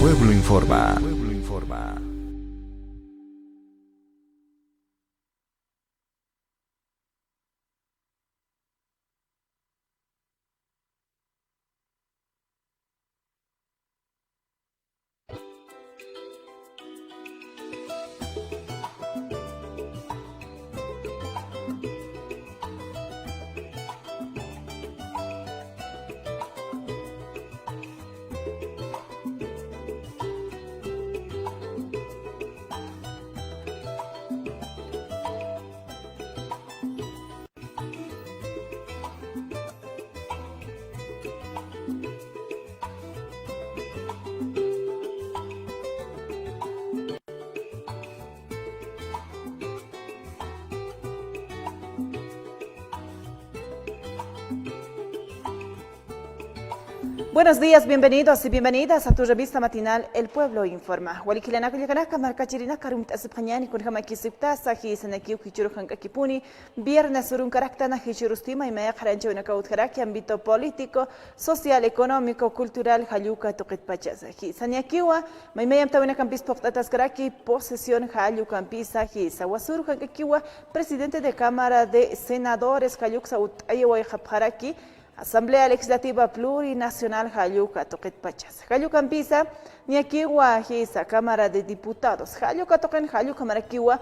Pueblo informa. Buenos días, bienvenidos y bienvenidas a tu revista matinal El Pueblo Informa. Walikilana kulikanaka markachirina karumt asipanyani kun hama kisiptasa hi senekiu hichuru hankakipuni viernes urun karaktana hichurustima y maya karancho una kautkaraki ámbito político, social, económico, cultural hayuka toqitpachasa hi saniakiwa maymayam tawina campis poktatas karaki posesión hayu campisa hi sawasuru hankakiwa presidente de Cámara de Senadores hayuksa utayewa japharaki Asamblea Legislativa Plurinacional Jayuca Toquetpachas. Jayuca Pisa, Niakiwa Hisa, Cámara de Diputados. Jayuca Toquen, Jayuca Marakiwa,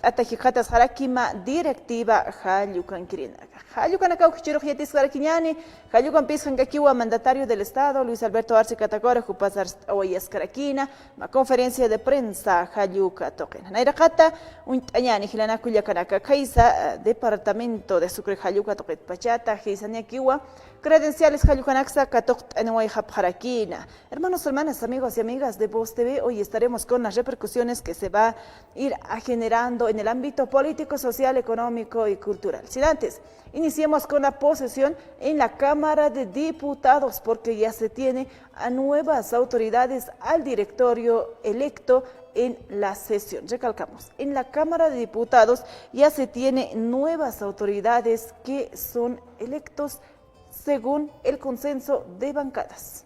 Atajijatas Harakima, Directiva Jayuca Kirinaga. Jayuca Nakau Chirojetis Karakiñani, Jayuca Pisa Hankakiwa, Mandatario del Estado, Luis Alberto Arce Catagora, Jupazar Oyes Karakina, Conferencia de Prensa Jayuca Toquen. Nairakata, Untañani, Gilanakuya Kanaka, Kaisa, Departamento de Sucre Jayuca Toquetpachata, Hisa Niakiwa, Credenciales Jayucanaxa, Katokt Anuay Japjarakina. Hermanos, hermanas, amigos y amigas de Voz TV, hoy estaremos con las repercusiones que se va a ir generando en el ámbito político, social, económico y cultural. Sin antes, iniciemos con la posesión en la Cámara de Diputados, porque ya se tiene a nuevas autoridades al directorio electo en la sesión. Recalcamos, en la Cámara de Diputados ya se tiene nuevas autoridades que son electos según el consenso de bancadas.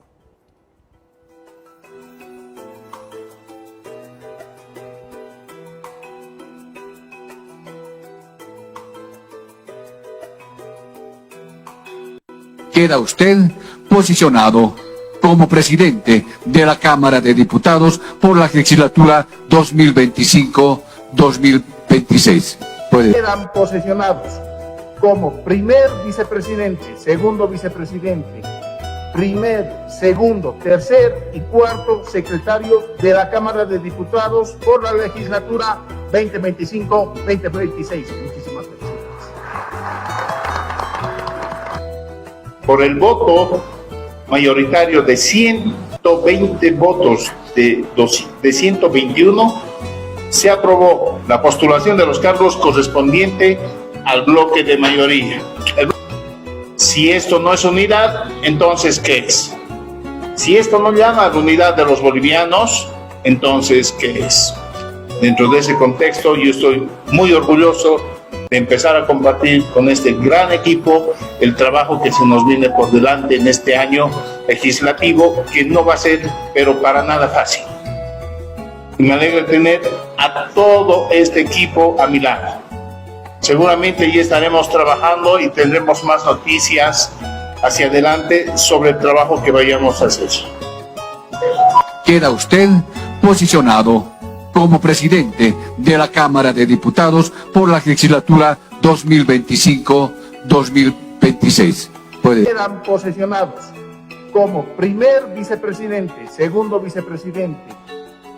Queda usted posicionado como presidente de la Cámara de Diputados por la legislatura 2025-2026. Quedan posesionados como primer vicepresidente, segundo vicepresidente, primer, segundo, tercer y cuarto secretarios de la Cámara de Diputados por la legislatura 2025-2026. Muchísimas gracias. Por el voto mayoritario de 120 votos de 121, se aprobó la postulación de los cargos correspondiente al bloque de mayoría. Si esto no es unidad, entonces ¿qué es? Si esto no llama a la unidad de los bolivianos, entonces ¿qué es? Dentro de ese contexto, yo estoy muy orgulloso de empezar a compartir con este gran equipo el trabajo que se nos viene por delante en este año legislativo, que no va a ser, pero para nada fácil. Y me alegra tener a todo este equipo a mi lado. Seguramente ya estaremos trabajando y tendremos más noticias hacia adelante sobre el trabajo que vayamos a hacer. Queda usted posicionado como presidente de la Cámara de Diputados por la legislatura 2025-2026. Quedan posesionados como primer vicepresidente, segundo vicepresidente,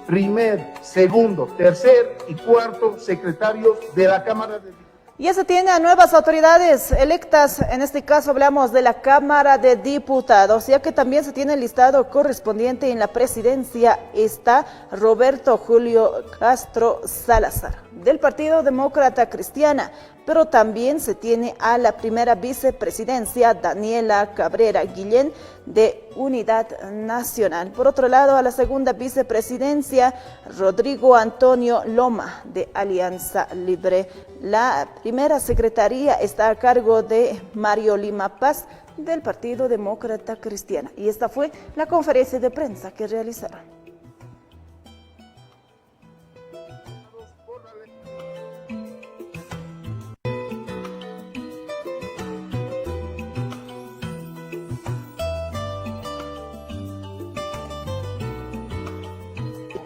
primer, segundo, tercer y cuarto secretarios de la Cámara de Diputados. Ya se tiene a nuevas autoridades electas, en este caso hablamos de la Cámara de Diputados, ya que también se tiene el listado correspondiente. En la presidencia está Roberto Julio Castro Salazar, del Partido Demócrata Cristiana, pero también se tiene a la primera vicepresidencia Daniela Cabrera Guillén, de Unidad Nacional. Por otro lado, a la segunda vicepresidencia Rodrigo Antonio Loma, de Alianza Libre. La primera secretaría está a cargo de Mario Lima Paz, del Partido Demócrata Cristiana. Y esta fue la conferencia de prensa que realizaron.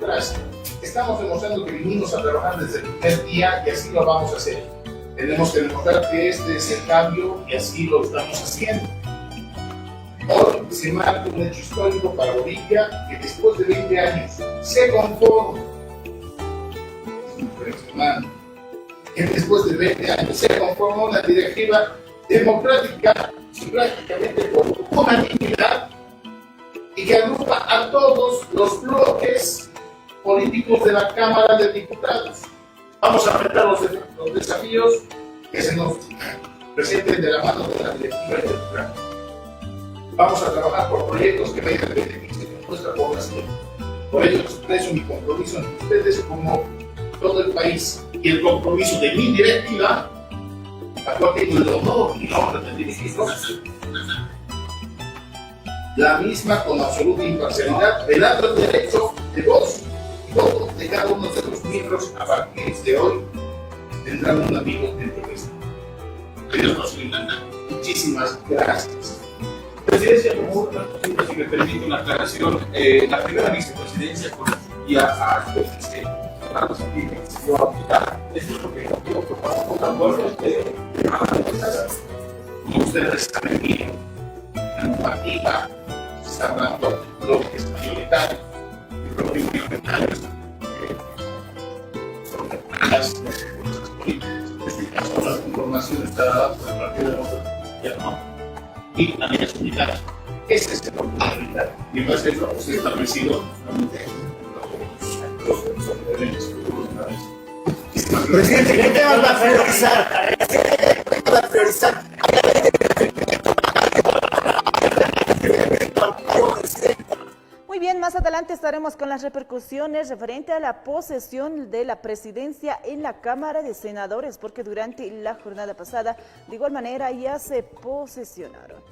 democracia. Estamos demostrando que vinimos a trabajar desde el primer día y así lo vamos a hacer. Tenemos que demostrar que este es el cambio y así lo estamos haciendo. Hoy se marca un hecho histórico para Bolivia que después de 20 años se conforma. Es impresionante. Que después de 20 años se conforma una directiva democrática y prácticamente por unanimidad y que agrupa a todos los bloques políticos de la Cámara de Diputados. Vamos a enfrentar los desafíos que se nos presenten de la mano de la directiva democrática. Vamos a trabajar por proyectos que vayan a beneficio de nuestra población. Por ello expreso mi compromiso ante ustedes como todo el país y el compromiso de mi directiva, a cual tengo el honor y la honra de dirigirnos, la misma con absoluta imparcialidad, velando el derecho de voz y voto de cada uno de los miembros. A partir de hoy tendrán un amigo dentro de esto. Que Dios nos bendiga. Muchísimas gracias. Presidencia, si me permite una aclaración, la primera vicepresidencia correspondía a Carlos Aguirre, que se dio a aplicar. Es lo que yo propongo un acuerdo de como ustedes saben bien, en la normativa se está hablando de bloques mayoritarios y bloques minoritarios sobre las fuerzas políticas. En este caso, la conformación está dada por el Partido Demócrata y la Alianza Unitaria. Ese es el bloque mayoritario. Y más de eso se ha establecido los diferentes grupos de la vez. Presidente, ¿qué temas va a priorizar? ¿Qué va a priorizar? Muy bien, más adelante estaremos con las repercusiones referente a la posesión de la presidencia en la Cámara de Senadores, porque durante la jornada pasada, de igual manera, ya se posesionaron.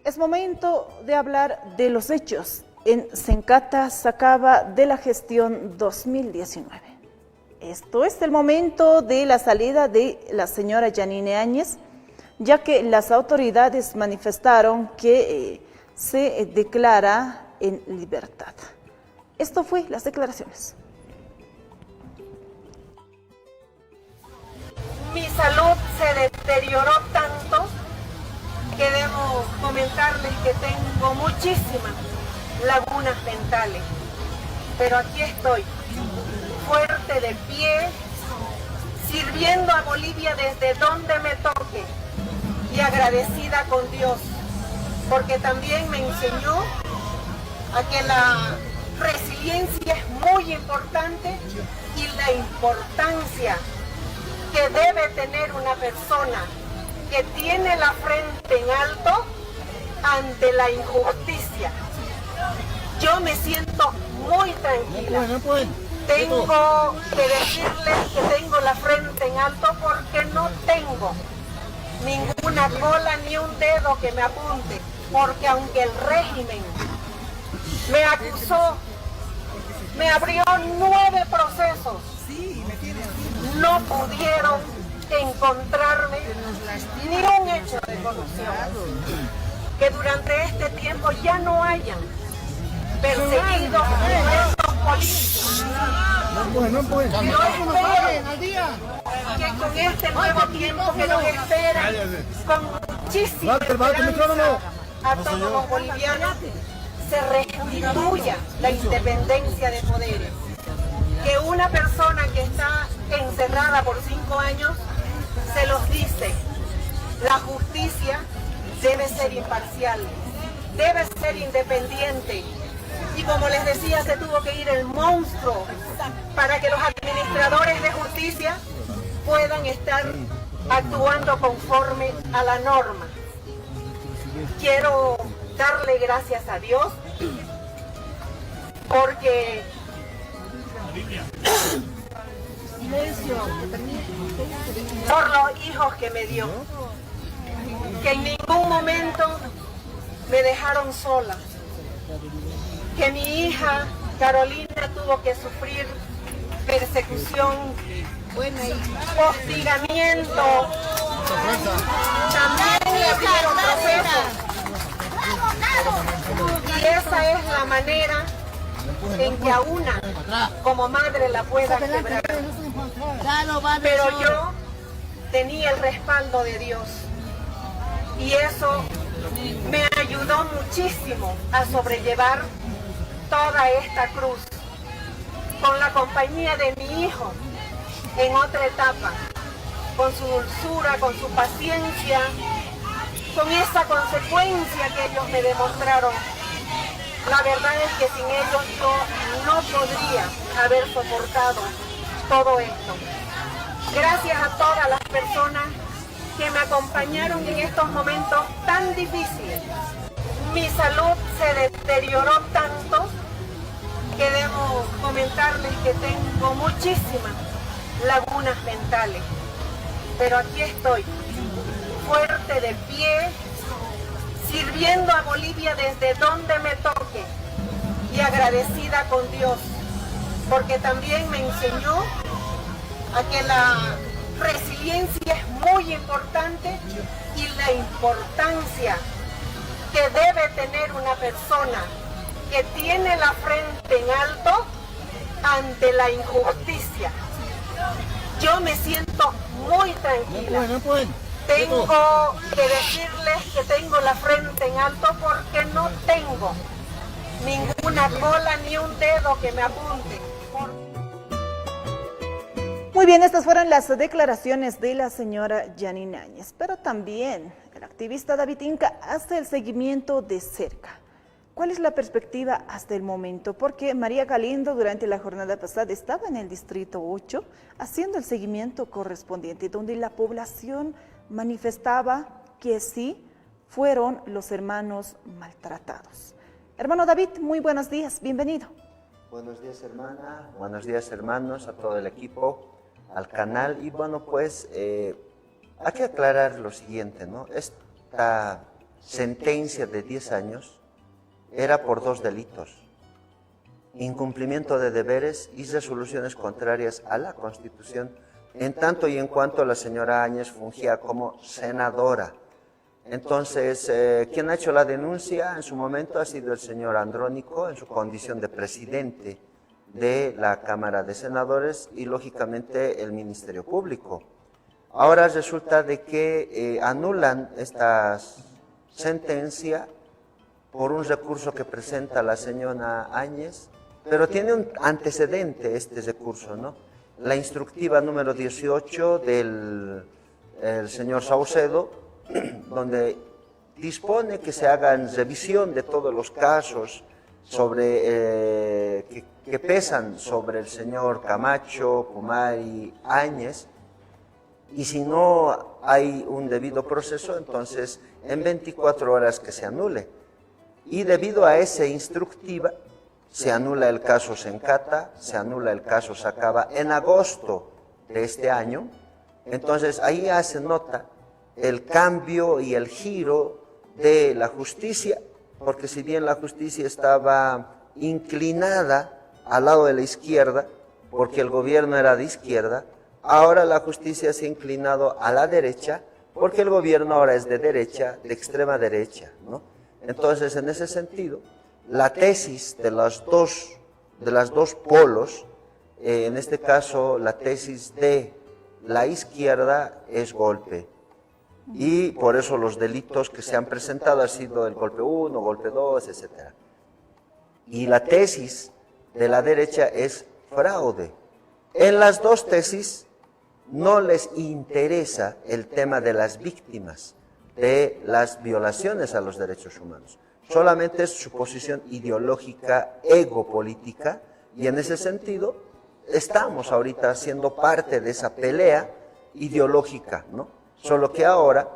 Es momento de hablar de los hechos en Sencata, Sacaba, de la gestión 2019. Esto es el momento de la salida de la señora Yanine Áñez, ya que las autoridades manifestaron que se declara en libertad. Esto fue las declaraciones. Mi salud se deterioró tanto que debo comentarles que tengo muchísimas lagunas mentales, pero aquí estoy, fuerte de pie, sirviendo a Bolivia desde donde me toque y agradecida con Dios, porque también me enseñó a que la resiliencia es muy importante y la importancia que debe tener una persona que tiene la frente en alto ante la injusticia. Yo me siento muy tranquila. Tengo que decirles que tengo la frente en alto porque no tengo ninguna cola ni un dedo que me apunte, porque aunque el régimen me acusó, me abrió 9 procesos, no pudieron encontrarme ni un hecho de corrupción, que durante este tiempo ya no hayan perseguido presos políticos. Yo espero que con este nuevo tiempo que nos espera, con muchísima esperanza a todos los bolivianos, se restituya la independencia de poderes. Que una persona que está encerrada por 5 años se los dice, la justicia debe ser imparcial, debe ser independiente. Y como les decía, se tuvo que ir el monstruo para que los administradores de justicia puedan estar actuando conforme a la norma. Quiero darle gracias a Dios porque por los hijos que me dio, que en ningún momento me dejaron sola, que mi hija Carolina tuvo que sufrir persecución, hostigamiento, también le abrieron procesos. Y esa es la manera en que a una como madre la pueda quebrar. Pero yo tenía el respaldo de Dios y eso me ayudó muchísimo a sobrellevar toda esta cruz con la compañía de mi hijo en otra etapa, con su dulzura, con su paciencia, con esa consecuencia que ellos me demostraron. La verdad es que sin ellos yo no podría haber soportado todo esto. Gracias a todas las personas que me acompañaron en estos momentos tan difíciles. Mi salud se deterioró tanto que debo comentarles que tengo muchísimas lagunas mentales. Pero aquí estoy, fuerte de pie, sirviendo a Bolivia desde donde me toque y agradecida con Dios, porque también me enseñó a que la resiliencia es muy importante y la importancia que debe tener una persona que tiene la frente en alto ante la injusticia. Yo me siento muy tranquila. Tengo que decirles que tengo la frente en alto porque no tengo ninguna cola ni un dedo que me apunte. Muy bien, estas fueron las declaraciones de la señora Janine Áñez, pero también el activista David Inca hace el seguimiento de cerca. ¿Cuál es la perspectiva hasta el momento? Porque María Galindo durante la jornada pasada estaba en el distrito 8 haciendo el seguimiento correspondiente, donde la población manifestaba que sí fueron los hermanos maltratados. Hermano David, muy buenos días, bienvenido. Buenos días, hermana, buenos días, hermanos, a todo el equipo, al canal. Y bueno, pues hay que aclarar lo siguiente, ¿no? Esta sentencia de 10 años era por 2 delitos: incumplimiento de deberes y resoluciones contrarias a la Constitución, en tanto y en cuanto la señora Áñez fungía como senadora. Entonces, quien ha hecho la denuncia en su momento ha sido el señor Andrónico, en su condición de presidente de la Cámara de Senadores, y lógicamente el Ministerio Público. Ahora resulta de que anulan esta sentencia por un recurso que presenta la señora Áñez, pero tiene un antecedente este recurso, ¿no? La instructiva número 18 del señor Saucedo, donde dispone que se hagan revisión de todos los casos sobre, que pesan sobre el señor Camacho, Pumari, Áñez, y si no hay un debido proceso, entonces en 24 horas que se anule. Y debido a esa instructiva, se anula el caso Sencata, se anula el caso Sacaba en agosto de este año. Entonces ahí hace nota el cambio y el giro de la justicia, porque si bien la justicia estaba inclinada al lado de la izquierda, porque el gobierno era de izquierda, ahora la justicia se ha inclinado a la derecha, porque el gobierno ahora es de derecha, de extrema derecha, ¿no? Entonces, en ese sentido, la tesis de las dos polos, en este caso la tesis de la izquierda es golpe. Y por eso los delitos que se han presentado han sido el golpe 1, golpe 2, etc. Y la tesis de la derecha es fraude. En las dos tesis no les interesa el tema de las víctimas de las violaciones a los derechos humanos. Solamente es su posición ideológica, egopolítica, y en ese sentido estamos ahorita siendo parte de esa pelea ideológica, ¿no? Solo que ahora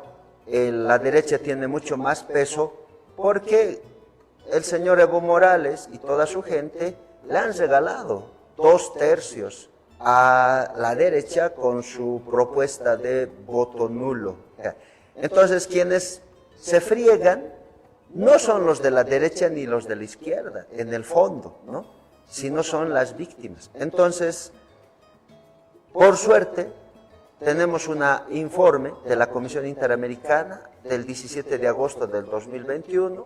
la derecha tiene mucho más peso porque el señor Evo Morales y toda su gente le han regalado 2/3 a la derecha con su propuesta de voto nulo. Entonces, quienes se friegan no son los de la derecha ni los de la izquierda, en el fondo, ¿no? Sino son las víctimas. Entonces, por suerte, tenemos un informe de la Comisión Interamericana del 17 de agosto del 2021.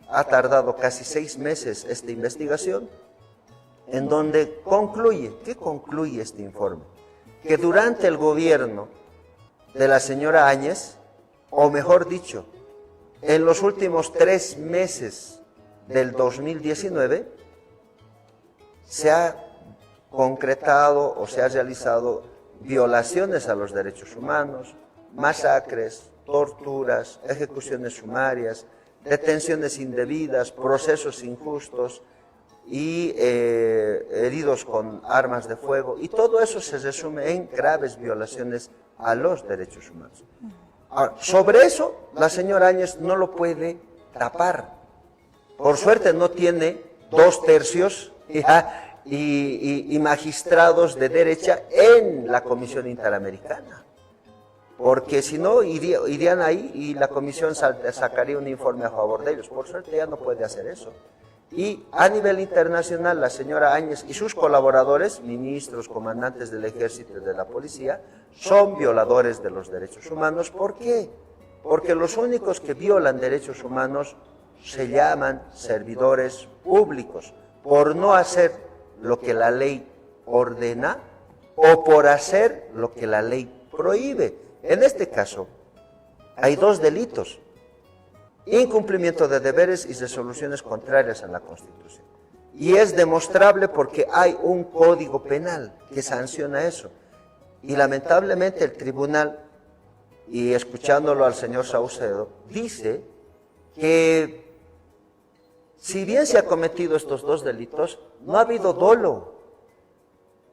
Ha tardado casi 6 meses esta investigación, en donde concluye, ¿qué concluye este informe? Que durante el gobierno de la señora Áñez, o mejor dicho, en los últimos 3 meses del 2019, se ha concretado o se ha realizado violaciones a los derechos humanos, masacres, torturas, ejecuciones sumarias, detenciones indebidas, procesos injustos y heridos con armas de fuego, y todo eso se resume en graves violaciones a los derechos humanos. Ahora, sobre eso, la señora Áñez no lo puede tapar. Por suerte no tiene 2/3 y magistrados de derecha en la Comisión Interamericana. Porque si no, irían ahí y la comisión sacaría un informe a favor de ellos. Por suerte ya no puede hacer eso. Y a nivel internacional, la señora Áñez y sus colaboradores, ministros, comandantes del ejército y de la policía, son violadores de los derechos humanos. ¿Por qué? Porque los únicos que violan derechos humanos se llaman servidores públicos, por no hacer lo que la ley ordena o por hacer lo que la ley prohíbe. En este caso, hay 2 delitos: incumplimiento de deberes y resoluciones contrarias a la Constitución. Y es demostrable porque hay un código penal que sanciona eso. Y lamentablemente el tribunal, y escuchándolo al señor Saucedo, dice que si bien se ha cometido estos 2 delitos, no ha habido dolo.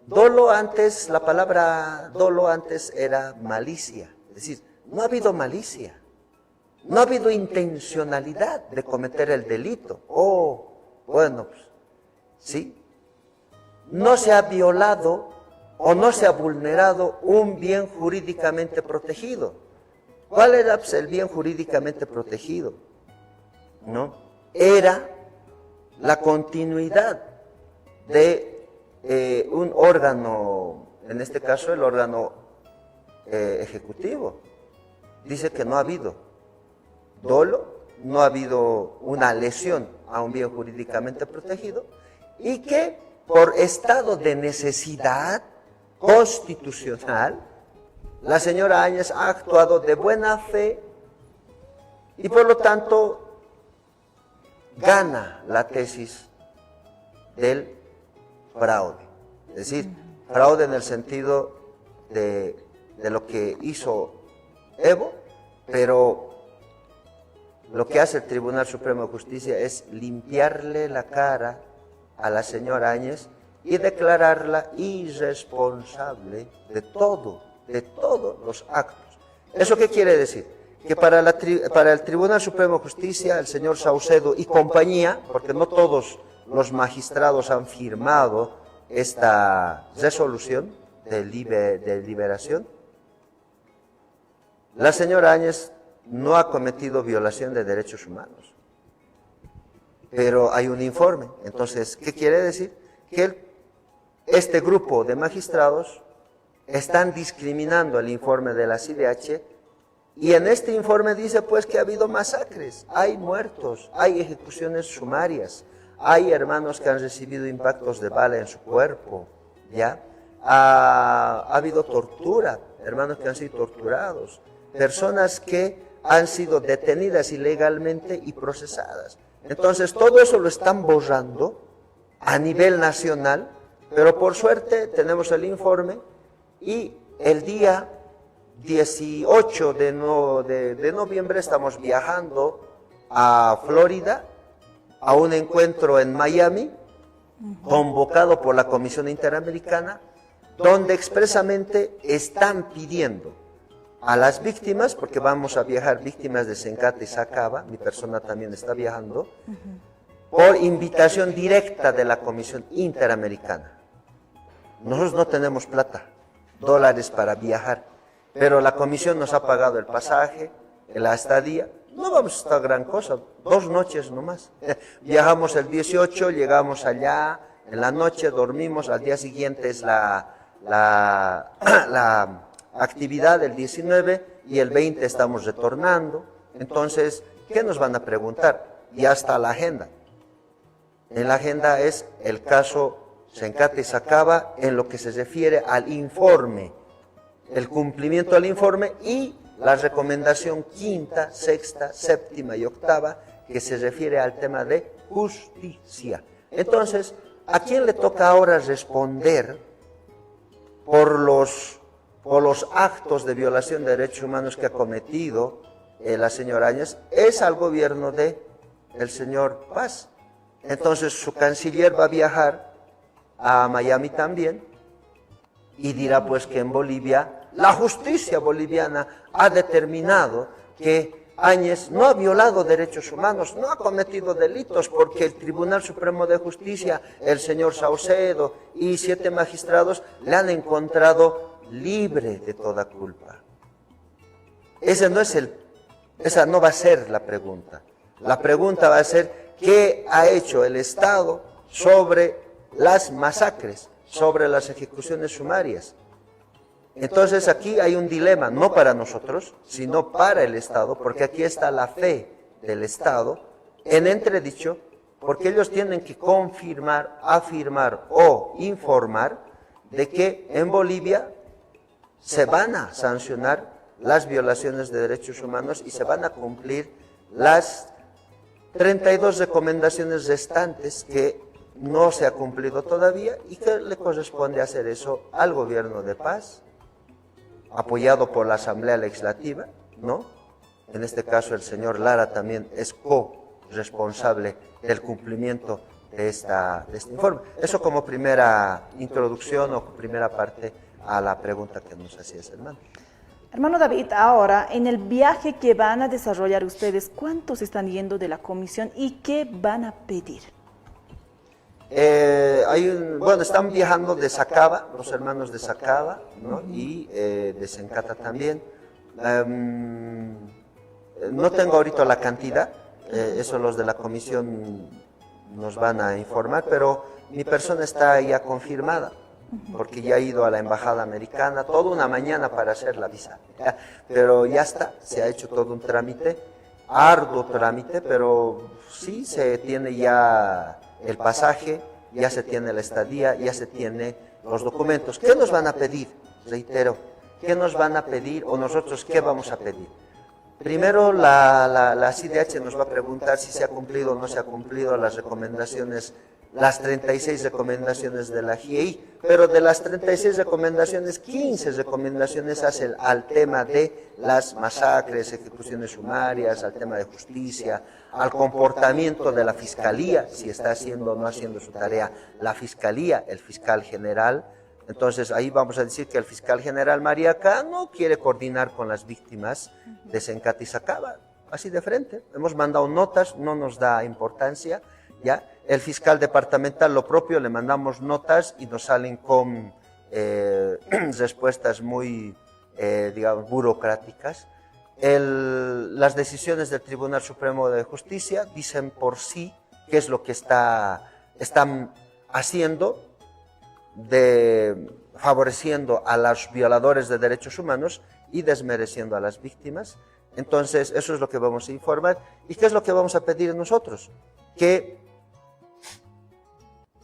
Dolo antes, la palabra dolo antes era malicia. Es decir, no ha habido malicia. No ha habido intencionalidad de cometer el delito. Bueno, pues, ¿sí? No se ha violado o no se ha vulnerado un bien jurídicamente protegido. ¿Cuál era el bien jurídicamente protegido? ¿No? Era la continuidad de un órgano, en este caso el órgano ejecutivo. Dice que no ha habido dolo, no ha habido una lesión a un bien jurídicamente protegido, y que por estado de necesidad constitucional, la señora Áñez ha actuado de buena fe y por lo tanto gana la tesis del fraude. Es decir, fraude en el sentido de lo que hizo Evo, pero lo que hace el Tribunal Supremo de Justicia es limpiarle la cara a la señora Áñez y declararla irresponsable de todos los actos. ¿Eso qué quiere decir? Que para el Tribunal Supremo de Justicia, el señor Saucedo y compañía, porque no todos los magistrados han firmado esta resolución de liberación, la señora Áñez no ha cometido violación de derechos humanos. Pero hay un informe. Entonces, ¿qué quiere decir? Que este grupo de magistrados están discriminando el informe de la CIDH, y en este informe dice pues que ha habido masacres, hay muertos, hay ejecuciones sumarias, hay hermanos que han recibido impactos de bala en su cuerpo, ¿ya? Ha habido tortura, hermanos que han sido torturados, personas que han sido detenidas ilegalmente y procesadas. Entonces todo eso lo están borrando a nivel nacional, pero por suerte tenemos el informe, y el día 18 de noviembre estamos viajando a Florida a un encuentro en Miami, convocado por la Comisión Interamericana, donde expresamente están pidiendo a las víctimas, porque vamos a viajar víctimas de Sencata y Sacaba, mi persona también está viajando, por invitación directa de la Comisión Interamericana. Nosotros no tenemos plata, dólares para viajar, pero la comisión nos ha pagado el pasaje, la estadía. No vamos a estar gran cosa, 2 noches nomás. Viajamos el 18, llegamos allá, en la noche dormimos, al día siguiente es la actividad del 19 y el 20 estamos retornando. Entonces, ¿qué nos van a preguntar? Ya está la agenda. En la agenda es el caso Sencata y Sacaba en lo que se refiere al informe, el cumplimiento del informe y la recomendación quinta, sexta, séptima y octava que se refiere al tema de justicia. Entonces, ¿a quién le toca ahora responder por los actos de violación de derechos humanos que ha cometido la señora Áñez? Es al gobierno del señor Paz. Entonces su canciller va a viajar a Miami también y dirá pues que en Bolivia la justicia boliviana ha determinado que Áñez no ha violado derechos humanos, no ha cometido delitos porque el Tribunal Supremo de Justicia, el señor Saucedo y 7 magistrados le han encontrado libre de toda culpa. Esa no va a ser la pregunta. La pregunta va a ser ¿qué ha hecho el Estado sobre las masacres, sobre las ejecuciones sumarias? Entonces aquí hay un dilema, no para nosotros, sino para el Estado, porque aquí está la fe del Estado en entredicho, porque ellos tienen que confirmar, afirmar o informar de que en Bolivia se van a sancionar las violaciones de derechos humanos y se van a cumplir las 32 recomendaciones restantes que no se ha cumplido todavía y que le corresponde hacer eso al gobierno de Paz, apoyado por la Asamblea Legislativa, ¿no? En este caso el señor Lara también es co-responsable del cumplimiento de este informe. Eso como primera introducción o primera parte a la pregunta que nos hacías, hermano. Hermano David, ahora, en el viaje que van a desarrollar ustedes, ¿cuántos están yendo de la comisión y qué van a pedir? Están viajando de Sacaba, los hermanos de Sacaba, ¿no? Y de Sencata también. No tengo ahorita la cantidad, eso los de la comisión nos van a informar, pero mi persona está ya confirmada, porque ya he ido a la embajada americana, toda una mañana para hacer la visa, pero ya está, se ha hecho todo un trámite, arduo trámite, pero sí se tiene ya el pasaje, ya se tiene la estadía, ya se tiene los documentos. ¿Qué nos van a pedir? Reitero, ¿qué nos van a pedir o nosotros qué vamos a pedir? Primero la CIDH nos va a preguntar si se ha cumplido o no se ha cumplido las recomendaciones, las 36 recomendaciones de la GIEI, pero de las 36 recomendaciones, 15 recomendaciones hacen al tema de las masacres, ejecuciones sumarias, al tema de justicia, al comportamiento de la Fiscalía, si está haciendo o no haciendo su tarea la Fiscalía, el fiscal general. Entonces ahí vamos a decir que el fiscal general Mariaca no quiere coordinar con las víctimas de Sencata y Sacaba, así de frente. Hemos mandado notas, no nos da importancia, ¿ya? El fiscal departamental lo propio, le mandamos notas y nos salen con respuestas muy, digamos, burocráticas. Las decisiones del Tribunal Supremo de Justicia dicen por sí qué es lo que están haciendo, favoreciendo a los violadores de derechos humanos y desmereciendo a las víctimas. Entonces, eso es lo que vamos a informar. ¿Y qué es lo que vamos a pedir nosotros? Que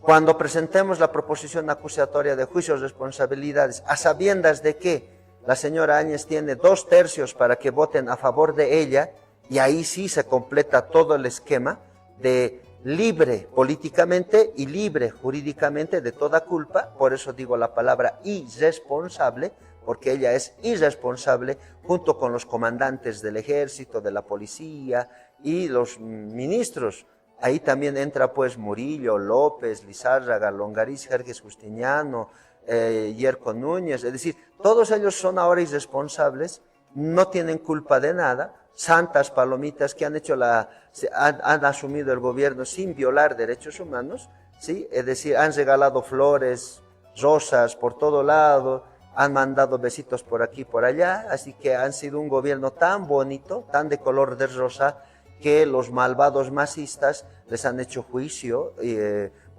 cuando presentemos la proposición acusatoria de juicios de responsabilidades, a sabiendas de que la señora Áñez tiene 2/3 para que voten a favor de ella, y ahí sí se completa todo el esquema de libre políticamente y libre jurídicamente de toda culpa, por eso digo la palabra irresponsable, porque ella es irresponsable junto con los comandantes del ejército, de la policía y los ministros. Ahí también entra pues Murillo, López, Lizárraga, Longariz, Jerjes Justiniano, Yerko Núñez, es decir, todos ellos son ahora irresponsables, no tienen culpa de nada, santas palomitas que han asumido el gobierno sin violar derechos humanos, ¿sí? Es decir, han regalado flores, rosas por todo lado, han mandado besitos por aquí y por allá, así que han sido un gobierno tan bonito, tan de color de rosa, que los malvados masistas les han hecho juicio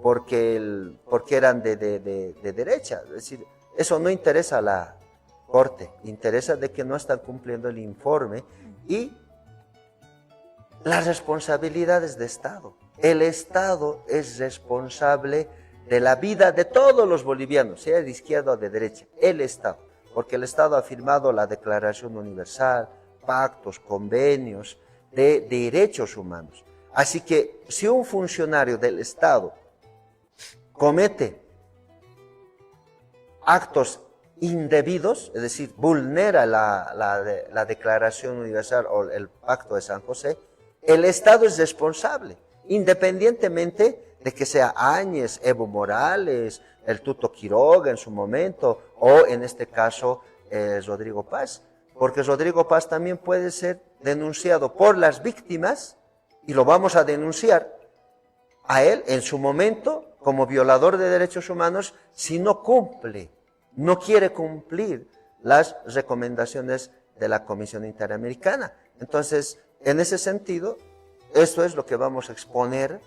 porque eran de derecha. Es decir, eso no interesa a la Corte, interesa de que no están cumpliendo el informe y las responsabilidades de Estado. El Estado es responsable de la vida de todos los bolivianos, sea de izquierda o de derecha, el Estado, porque el Estado ha firmado la Declaración Universal, pactos, convenios de derechos humanos. Así que si un funcionario del Estado comete actos indebidos, es decir, vulnera la Declaración Universal o el Pacto de San José, el Estado es responsable, independientemente de que sea Áñez, Evo Morales, el Tuto Quiroga en su momento, o en este caso Rodrigo Paz, porque Rodrigo Paz también puede ser denunciado por las víctimas, y lo vamos a denunciar a él en su momento como violador de derechos humanos si no cumple, no quiere cumplir las recomendaciones de la Comisión Interamericana. Entonces, en ese sentido, esto es lo que vamos a exponer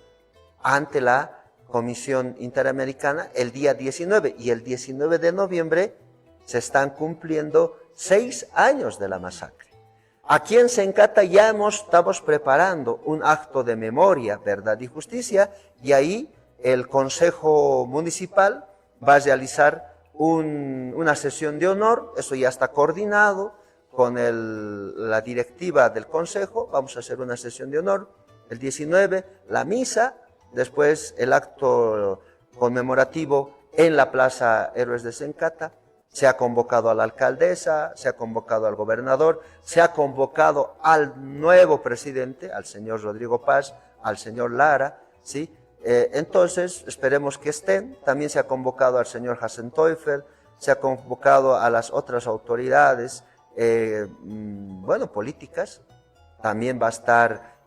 ante la Comisión Interamericana el día 19, y el 19 de noviembre se están cumpliendo 6 años de la masacre. Aquí en Sencata ya estamos preparando un acto de memoria, verdad y justicia, y ahí el Consejo Municipal va a realizar una sesión de honor. Eso ya está coordinado con la directiva del Consejo. Vamos a hacer una sesión de honor el 19, la misa, después el acto conmemorativo en la Plaza Héroes de Sencata. Se ha convocado a la alcaldesa, se ha convocado al gobernador, se ha convocado al nuevo presidente, al señor Rodrigo Paz, al señor Lara, ¿sí? Entonces, esperemos que estén. También se ha convocado al señor Hassan Teufel, se ha convocado a las otras autoridades, políticas. También va a estar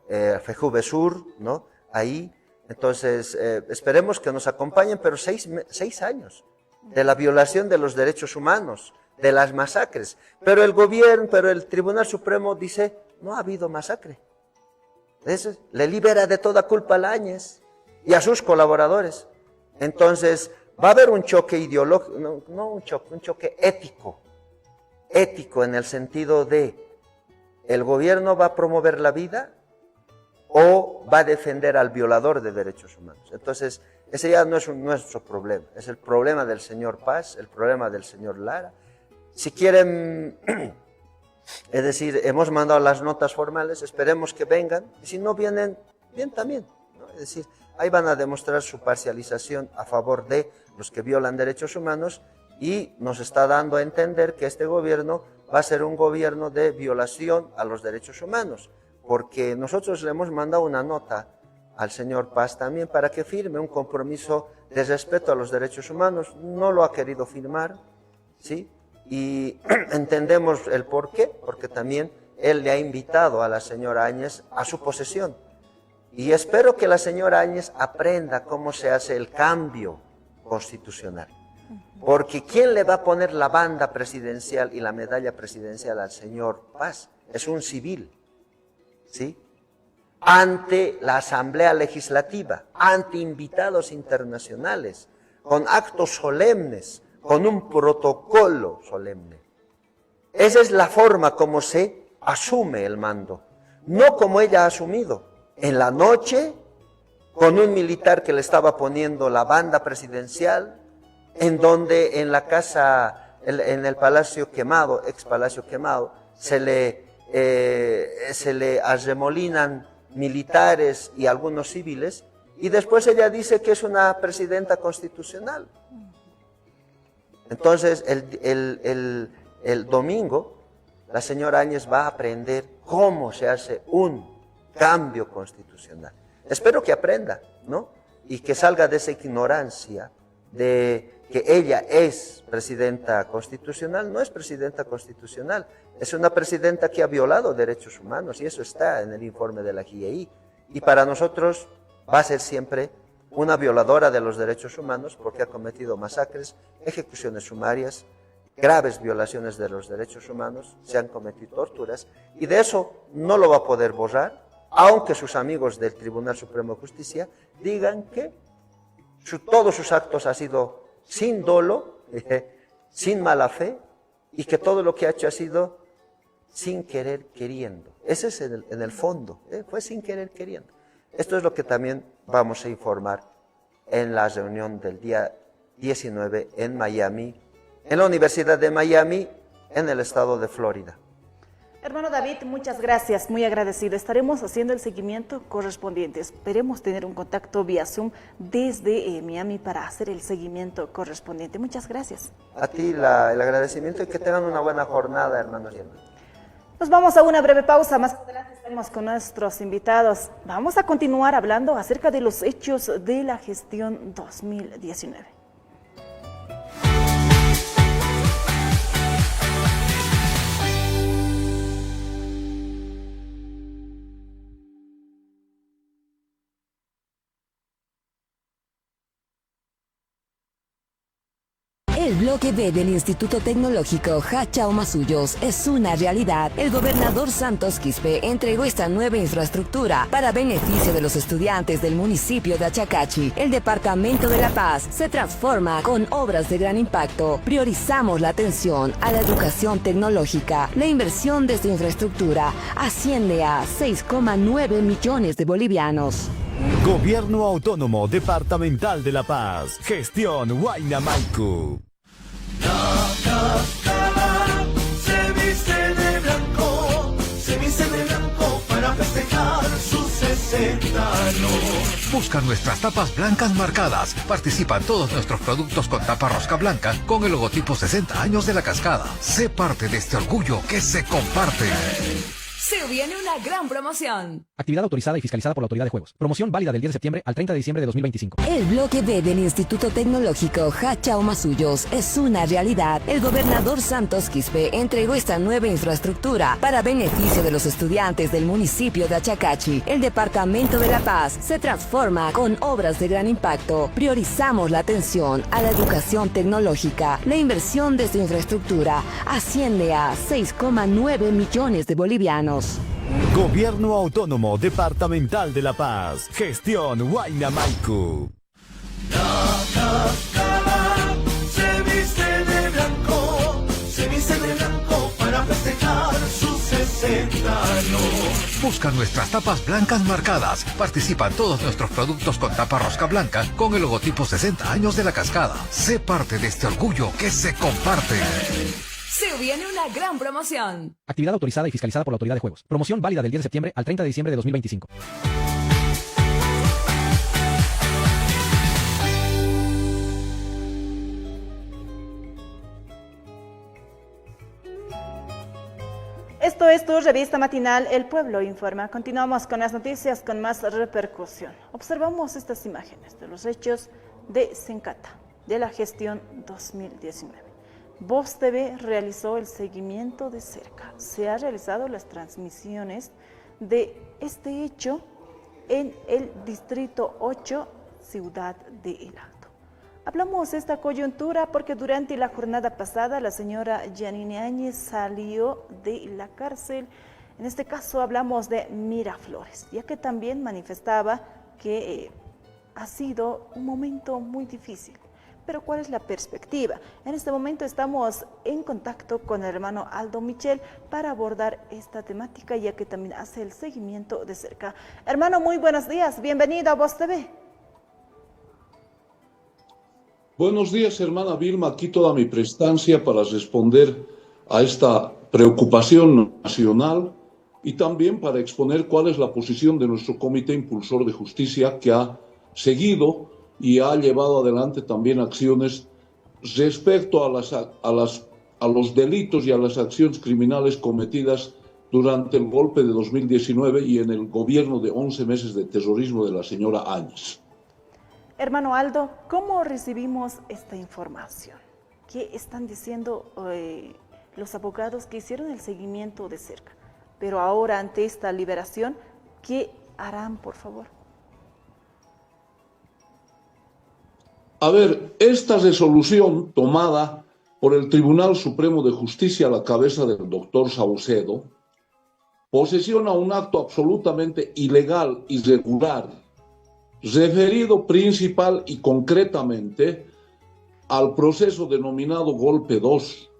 Fejuve Sur, ¿no? Ahí. Entonces, esperemos que nos acompañen, pero 6 años de la violación de los derechos humanos, de las masacres. Pero el gobierno, pero el Tribunal Supremo dice, no ha habido masacre. Le libera de toda culpa a Áñez y a sus colaboradores. Entonces, va a haber un choque ideológico, no un choque ético. Ético en el sentido de, ¿el gobierno va a promover la vida o va a defender al violador de derechos humanos? Entonces, ese ya no es nuestro problema, es el problema del señor Paz, el problema del señor Lara. Si quieren, es decir, hemos mandado las notas formales, esperemos que vengan, y si no vienen, bien también, ¿no? Es decir, ahí van a demostrar su parcialización a favor de los que violan derechos humanos, y nos está dando a entender que este gobierno va a ser un gobierno de violación a los derechos humanos, porque nosotros le hemos mandado una nota al señor Paz también para que firme un compromiso de respeto a los derechos humanos. No lo ha querido firmar, ¿sí? Y entendemos el por qué, porque también él le ha invitado a la señora Áñez a su posesión. Y espero que la señora Áñez aprenda cómo se hace el cambio constitucional. Porque ¿quién le va a poner la banda presidencial y la medalla presidencial al señor Paz? Es un civil, ¿sí? Ante la Asamblea Legislativa, ante invitados internacionales, con actos solemnes, con un protocolo solemne. Esa es la forma como se asume el mando, no como ella ha asumido, en la noche, con un militar que le estaba poniendo la banda presidencial, en donde en la casa, en el Palacio Quemado, ex Palacio Quemado, se le arremolinan militares y algunos civiles, y después ella dice que es una presidenta constitucional. Entonces, el domingo, la señora Áñez va a aprender cómo se hace un cambio constitucional. Espero que aprenda, ¿no? Y que salga de esa ignorancia de que ella es presidenta constitucional. No es presidenta constitucional, es una presidenta que ha violado derechos humanos, y eso está en el informe de la GIEI. Y para nosotros va a ser siempre una violadora de los derechos humanos, porque ha cometido masacres, ejecuciones sumarias, graves violaciones de los derechos humanos, se han cometido torturas, y de eso no lo va a poder borrar, aunque sus amigos del Tribunal Supremo de Justicia digan que todos sus actos han sido sin dolo, sin mala fe, y que todo lo que ha hecho ha sido sin querer queriendo. Ese es en el fondo, fue sin querer queriendo. Esto es lo que también vamos a informar en la reunión del día 19 en Miami, en la Universidad de Miami, en el estado de Florida. Hermano David, muchas gracias, muy agradecido. Estaremos haciendo el seguimiento correspondiente. Esperemos tener un contacto vía Zoom desde Miami para hacer el seguimiento correspondiente. Muchas gracias. A ti el agradecimiento y que tengan una buena jornada, hermanos y hermanas. Nos vamos a una breve pausa, más adelante estaremos con nuestros invitados. Vamos a continuar hablando acerca de los hechos de la gestión 2019. El bloque B del Instituto Tecnológico Hachao-Masuyos es una realidad. El gobernador Santos Quispe entregó esta nueva infraestructura para beneficio de los estudiantes del municipio de Achacachi. El Departamento de La Paz se transforma con obras de gran impacto. Priorizamos la atención a la educación tecnológica. La inversión de esta infraestructura asciende a 6,9 millones de bolivianos. Gobierno Autónomo Departamental de La Paz. Gestión Huayna Maicú. Se viste de blanco para festejar sus 60 años. Busca nuestras tapas blancas marcadas. Participan todos nuestros productos con tapa rosca blanca con el logotipo 60 años de la Cascada. Sé parte de este orgullo que se comparte. Se viene una gran promoción. Actividad autorizada y fiscalizada por la Autoridad de Juegos. Promoción válida del 10 de septiembre al 30 de diciembre de 2025. El bloque B del Instituto Tecnológico Hachao-Masuyos es una realidad. El gobernador Santos Quispe entregó esta nueva infraestructura para beneficio de los estudiantes del municipio de Achacachi. El Departamento de La Paz se transforma con obras de gran impacto. Priorizamos la atención a la educación tecnológica. La inversión de esta infraestructura asciende a 6,9 millones de bolivianos. Gobierno Autónomo Departamental de La Paz. Gestión Huayna Maicú. Se viste de blanco para festejar sus 60 años. Busca nuestras tapas blancas marcadas. Participan todos nuestros productos con tapa rosca blanca con el logotipo 60 años de la Cascada. Sé parte de este orgullo que se comparte. Se viene una gran promoción. Actividad autorizada y fiscalizada por la Autoridad de Juegos. Promoción válida del 10 de septiembre al 30 de diciembre de 2025. Esto es tu revista matinal El Pueblo Informa. Continuamos con las noticias con más repercusión. Observamos estas imágenes de los hechos de Sencata, de la gestión 2019. Voz TV realizó el seguimiento de cerca. Se han realizado las transmisiones de este hecho en el Distrito 8, Ciudad de El Alto. Hablamos de esta coyuntura porque durante la jornada pasada la señora Yanine Áñez salió de la cárcel. En este caso hablamos de Miraflores, ya que también manifestaba que ha sido un momento muy difícil. Pero ¿cuál es la perspectiva? En este momento estamos en contacto con el hermano Aldo Michel para abordar esta temática, ya que también hace el seguimiento de cerca. Hermano, muy buenos días. Bienvenido a Voz TV. Buenos días, hermana Vilma. Aquí toda mi prestancia para responder a esta preocupación nacional y también para exponer cuál es la posición de nuestro Comité Impulsor de Justicia, que ha seguido y ha llevado adelante también acciones respecto a los delitos y a las acciones criminales cometidas durante el golpe de 2019 y en el gobierno de 11 meses de terrorismo de la señora Áñez. Hermano Aldo, ¿cómo recibimos esta información? ¿Qué están diciendo los abogados que hicieron el seguimiento de cerca? Pero ahora, ante esta liberación, ¿qué harán, por favor? A ver, esta resolución tomada por el Tribunal Supremo de Justicia a la cabeza del doctor Saucedo posesiona un acto absolutamente ilegal, irregular, referido principal y concretamente al proceso denominado Golpe 2,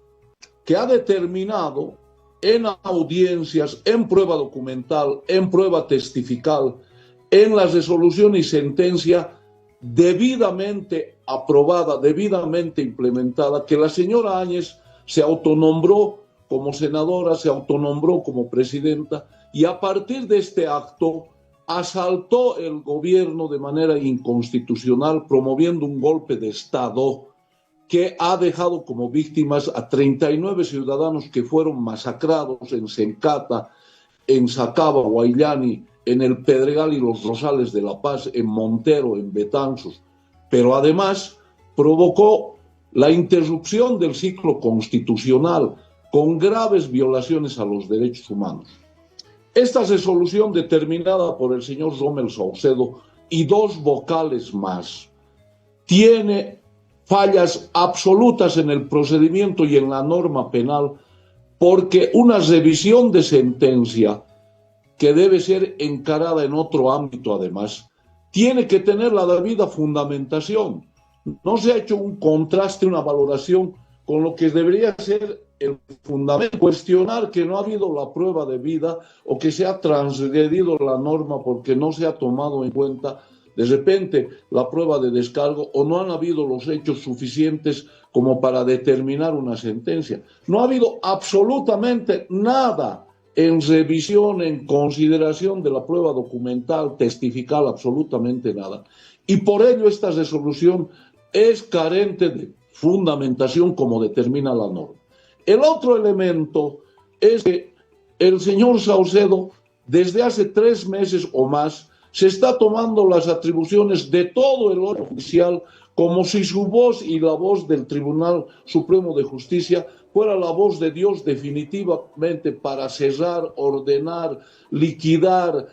que ha determinado en audiencias, en prueba documental, en prueba testifical, en la resolución y sentencia, debidamente aprobada, debidamente implementada, que la señora Áñez se autonombró como senadora, se autonombró como presidenta, y a partir de este acto asaltó el gobierno de manera inconstitucional, promoviendo un golpe de Estado que ha dejado como víctimas a 39 ciudadanos que fueron masacrados en Sencata, en Sacaba, Guayllani, en el Pedregal y los Rosales de La Paz, en Montero, en Betanzos. Pero además provocó la interrupción del ciclo constitucional con graves violaciones a los derechos humanos. Esta resolución, determinada por el señor Rommel Saucedo y dos vocales más, tiene fallas absolutas en el procedimiento y en la norma penal, porque una revisión de sentencia, que debe ser encarada en otro ámbito además, tiene que tener la debida fundamentación. No se ha hecho un contraste, una valoración con lo que debería ser el fundamento, cuestionar que no ha habido la prueba debida o que se ha transgredido la norma porque no se ha tomado en cuenta de repente la prueba de descargo o no han habido los hechos suficientes como para determinar una sentencia. No ha habido absolutamente nada en revisión, en consideración de la prueba documental, testifical, absolutamente nada. Y por ello esta resolución es carente de fundamentación como determina la norma. El otro elemento es que el señor Saucedo, desde hace 3 meses o más, se está tomando las atribuciones de todo el órgano judicial como si su voz y la voz del Tribunal Supremo de Justicia fuera la voz de Dios definitivamente para cerrar, ordenar, liquidar,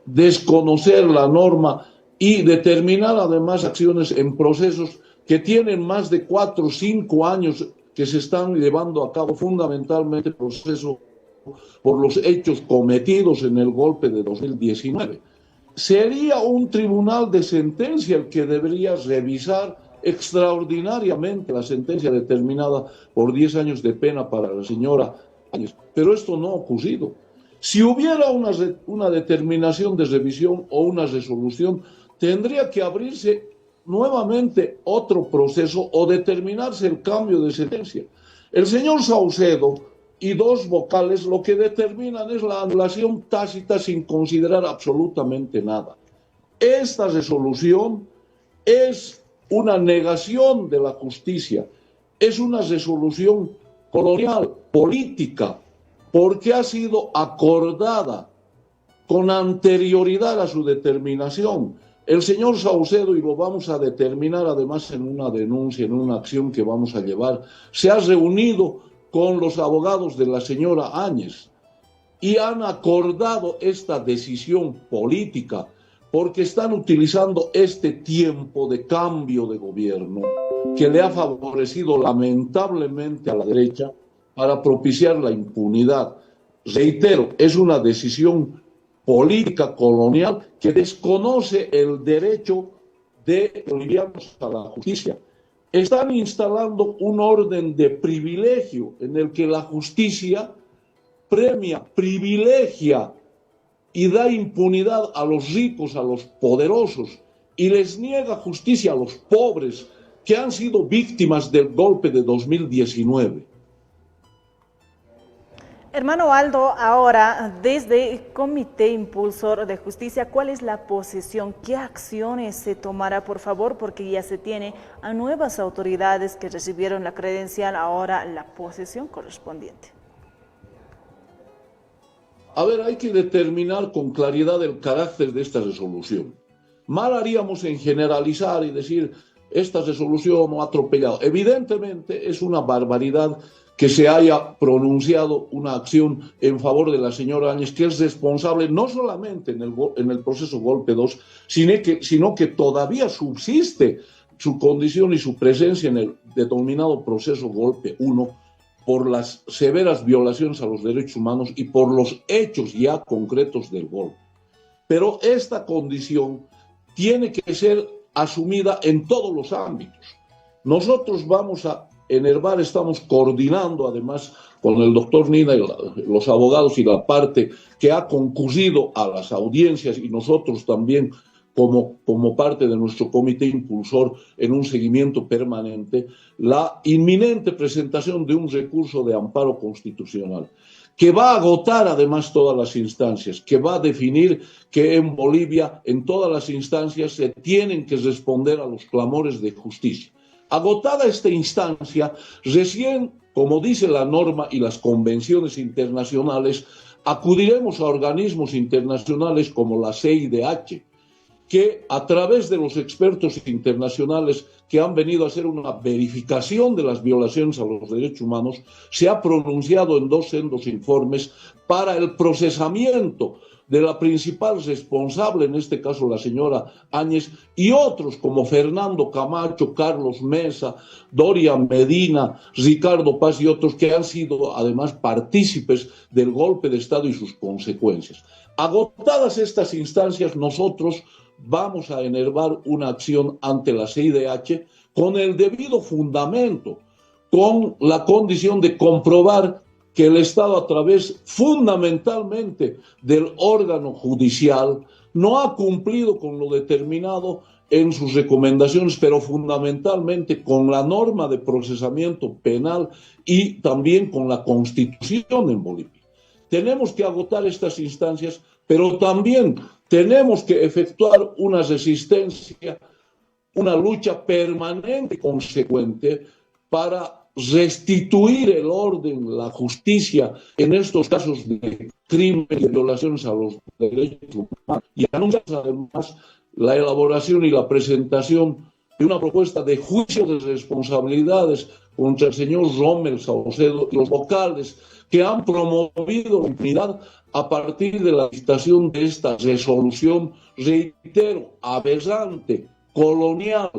desconocer la norma y determinar además acciones en procesos que tienen más de 4 o 5 años que se están llevando a cabo, fundamentalmente proceso por los hechos cometidos en el golpe de 2019. Sería un tribunal de sentencia el que debería revisar extraordinariamente la sentencia determinada por 10 años de pena para la señora Áñez, pero esto no ha ocurrido. Si hubiera una determinación de revisión o una resolución, tendría que abrirse nuevamente otro proceso o determinarse el cambio de sentencia. El señor Saucedo y 2 vocales lo que determinan es la anulación tácita sin considerar absolutamente nada. Esta resolución es una negación de la justicia, es una resolución colonial, política, porque ha sido acordada con anterioridad a su determinación. El señor Saucedo, y lo vamos a determinar además en una denuncia, en una acción que vamos a llevar, se ha reunido con los abogados de la señora Áñez y han acordado esta decisión política porque están utilizando este tiempo de cambio de gobierno que le ha favorecido lamentablemente a la derecha para propiciar la impunidad. Reitero, es una decisión política colonial que desconoce el derecho de bolivianos a la justicia. Están instalando un orden de privilegio en el que la justicia premia, privilegia y da impunidad a los ricos, a los poderosos, y les niega justicia a los pobres que han sido víctimas del golpe de 2019. Hermano Aldo, ahora desde el Comité Impulsor de Justicia, ¿cuál es la posición? ¿Qué acciones se tomará, por favor? Porque ya se tiene a nuevas autoridades que recibieron la credencial, ahora la posesión correspondiente. A ver, hay que determinar con claridad el carácter de esta resolución. Mal haríamos en generalizar y decir, esta resolución no ha atropellado. Evidentemente es una barbaridad que se haya pronunciado una acción en favor de la señora Áñez, que es responsable no solamente en el proceso Golpe 2, sino que todavía subsiste su condición y su presencia en el denominado proceso Golpe 1 por las severas violaciones a los derechos humanos y por los hechos ya concretos del golpe. Pero esta condición tiene que ser asumida en todos los ámbitos. Nosotros vamos a Enervar, estamos coordinando además con el doctor Nina y los abogados y la parte que ha concurrido a las audiencias y nosotros también como parte de nuestro comité impulsor en un seguimiento permanente, la inminente presentación de un recurso de amparo constitucional, que va a agotar además todas las instancias, que va a definir que en Bolivia, en todas las instancias, se tienen que responder a los clamores de justicia. Agotada esta instancia, recién, como dice la norma y las convenciones internacionales, acudiremos a organismos internacionales como la CIDH, que a través de los expertos internacionales que han venido a hacer una verificación de las violaciones a los derechos humanos, se ha pronunciado en dos sendos informes para el procesamiento de la principal responsable, en este caso la señora Áñez, y otros como Fernando Camacho, Carlos Mesa, Dorian Medina, Ricardo Paz y otros que han sido además partícipes del golpe de Estado y sus consecuencias. Agotadas estas instancias, nosotros vamos a enervar una acción ante la CIDH con el debido fundamento, con la condición de comprobar que el Estado, a través fundamentalmente del órgano judicial, no ha cumplido con lo determinado en sus recomendaciones, pero fundamentalmente con la norma de procesamiento penal y también con la Constitución en Bolivia. Tenemos que agotar estas instancias, pero también tenemos que efectuar una resistencia, una lucha permanente y consecuente para restituir el orden, la justicia en estos casos de crimen y violaciones a los derechos humanos. Y anunciamos además la elaboración y la presentación de una propuesta de juicio de responsabilidades contra el señor Rommel Saucedo y los vocales que han promovido la impunidad a partir de la dictación de esta resolución, reitero, aberrante, colonial,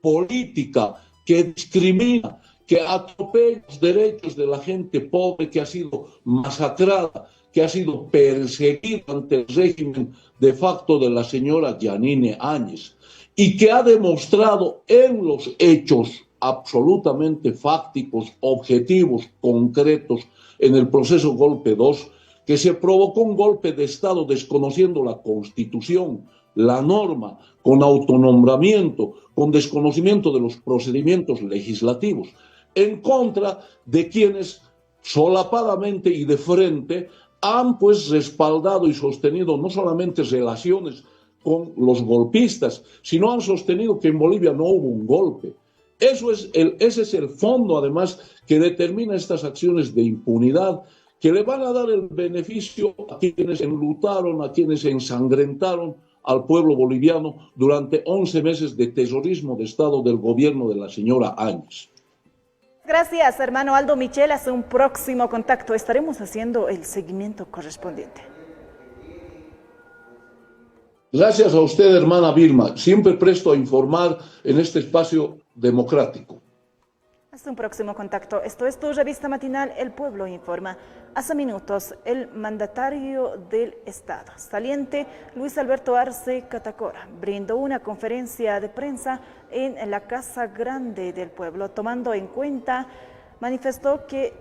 política, que discrimina, que atropella los derechos de la gente pobre que ha sido masacrada, que ha sido perseguida ante el régimen de facto de la señora Yanine Áñez, y que ha demostrado en los hechos absolutamente fácticos, objetivos, concretos, en el proceso Golpe 2, que se provocó un golpe de Estado desconociendo la Constitución, la norma, con autonombramiento, con desconocimiento de los procedimientos legislativos, en contra de quienes solapadamente y de frente han pues respaldado y sostenido no solamente relaciones con los golpistas, sino han sostenido que en Bolivia no hubo un golpe. Ese es el fondo, además, que determina estas acciones de impunidad, que le van a dar el beneficio a quienes enlutaron, a quienes ensangrentaron al pueblo boliviano durante 11 meses de terrorismo de Estado del gobierno de la señora Áñez. Gracias, hermano Aldo Michel. Hasta un próximo contacto. Estaremos haciendo el seguimiento correspondiente. Gracias a usted, hermana Vilma. Siempre presto a informar en este espacio democrático. Hasta un próximo contacto. Esto es tu revista matinal El Pueblo Informa. Hace minutos, el mandatario del Estado saliente, Luis Alberto Arce Catacora, brindó una conferencia de prensa en la Casa Grande del Pueblo. Tomando en cuenta, manifestó que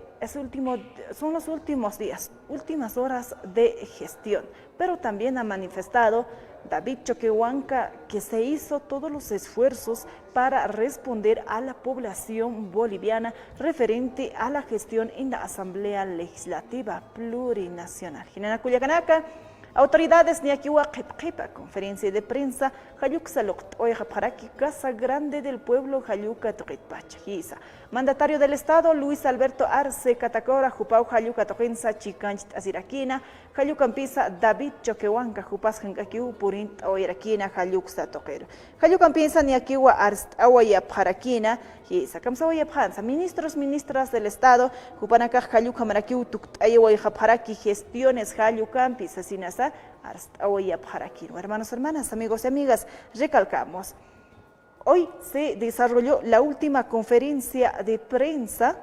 son los últimos días, últimas horas de gestión, pero también ha manifestado David Choquehuanca que se hizo todos los esfuerzos para responder a la población boliviana referente a la gestión en la Asamblea Legislativa Plurinacional. Jinana Cuyacanaca, autoridades Niakiwa Qipqipa, conferencia de prensa, Hayuk Salukt, Oeja Paraki, Casa Grande del Pueblo, Hayuka Toquitpachajisa. Mandatario del Estado, Luis Alberto Arce Catacora, Jupau Hayuka Toquensa, Chicanchit Aziraquina, Hayucampisa, David Choquehuanca, Jupas Hankakiu, Purint Oiraquina, Hayuksa Toquero. Hayucampisa Niakiwa Arst Awaya Paraquina, Yisa Kamsawaya Panza, ministras del Estado, Jupanaka Hayuka Marakiu, Tuktayawa Paraki, gestiones Hayucampisa, Sinasa, Arst Awaya Paraquino. Hermanos, hermanas, amigos y amigas, recalcamos. Hoy se desarrolló la última conferencia de prensa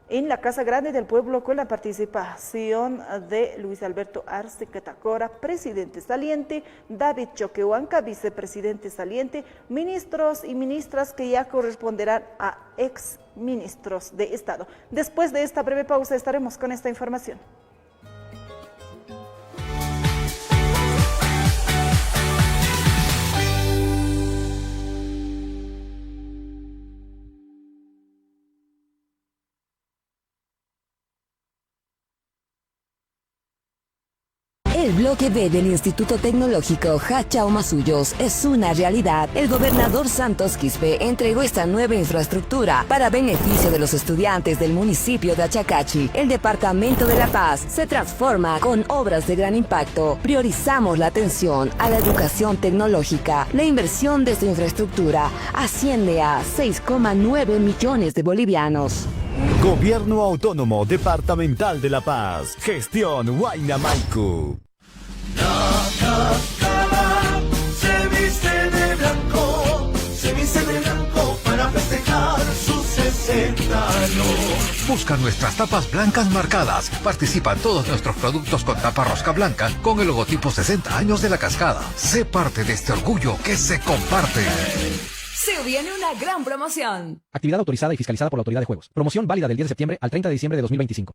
en la Casa Grande del Pueblo con la participación de Luis Alberto Arce Catacora, presidente saliente, David Choquehuanca, vicepresidente saliente, ministros y ministras que ya corresponderán a ex ministros de Estado. Después de esta breve pausa estaremos con esta información. El bloque B del Instituto Tecnológico Hachao-Masuyos es una realidad. El gobernador Santos Quispe entregó esta nueva infraestructura para beneficio de los estudiantes del municipio de Achacachi. El Departamento de La Paz se transforma con obras de gran impacto. Priorizamos la atención a la educación tecnológica. La inversión de esta infraestructura asciende a 6,9 millones de bolivianos. Gobierno Autónomo Departamental de La Paz. Gestión Huayna Maiku. Se viste de blanco, se viste de blanco para festejar sus 60 años. Busca nuestras tapas blancas marcadas. Participan todos nuestros productos con tapa rosca blanca con el logotipo 60 años de la cascada. Sé parte de este orgullo que se comparte. Se viene una gran promoción. Actividad autorizada y fiscalizada por la Autoridad de Juegos. Promoción válida del 10 de septiembre al 30 de diciembre de 2025.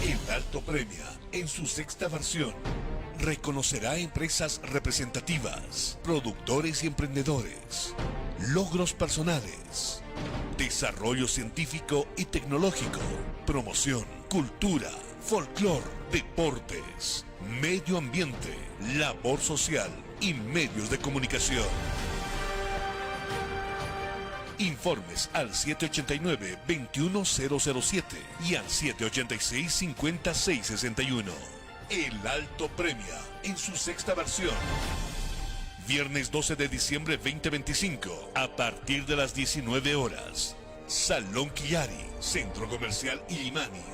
El Alto Premia, en su sexta versión, reconocerá empresas representativas, productores y emprendedores, logros personales, desarrollo científico y tecnológico, promoción, cultura, folclor, deportes, medio ambiente, labor social y medios de comunicación. Informes al 789-21007 y al 786-50661. El Alto Premia, en su sexta versión. Viernes 12 de diciembre 2025, a partir de las 19 horas. Salón Chiari, Centro Comercial Illimani.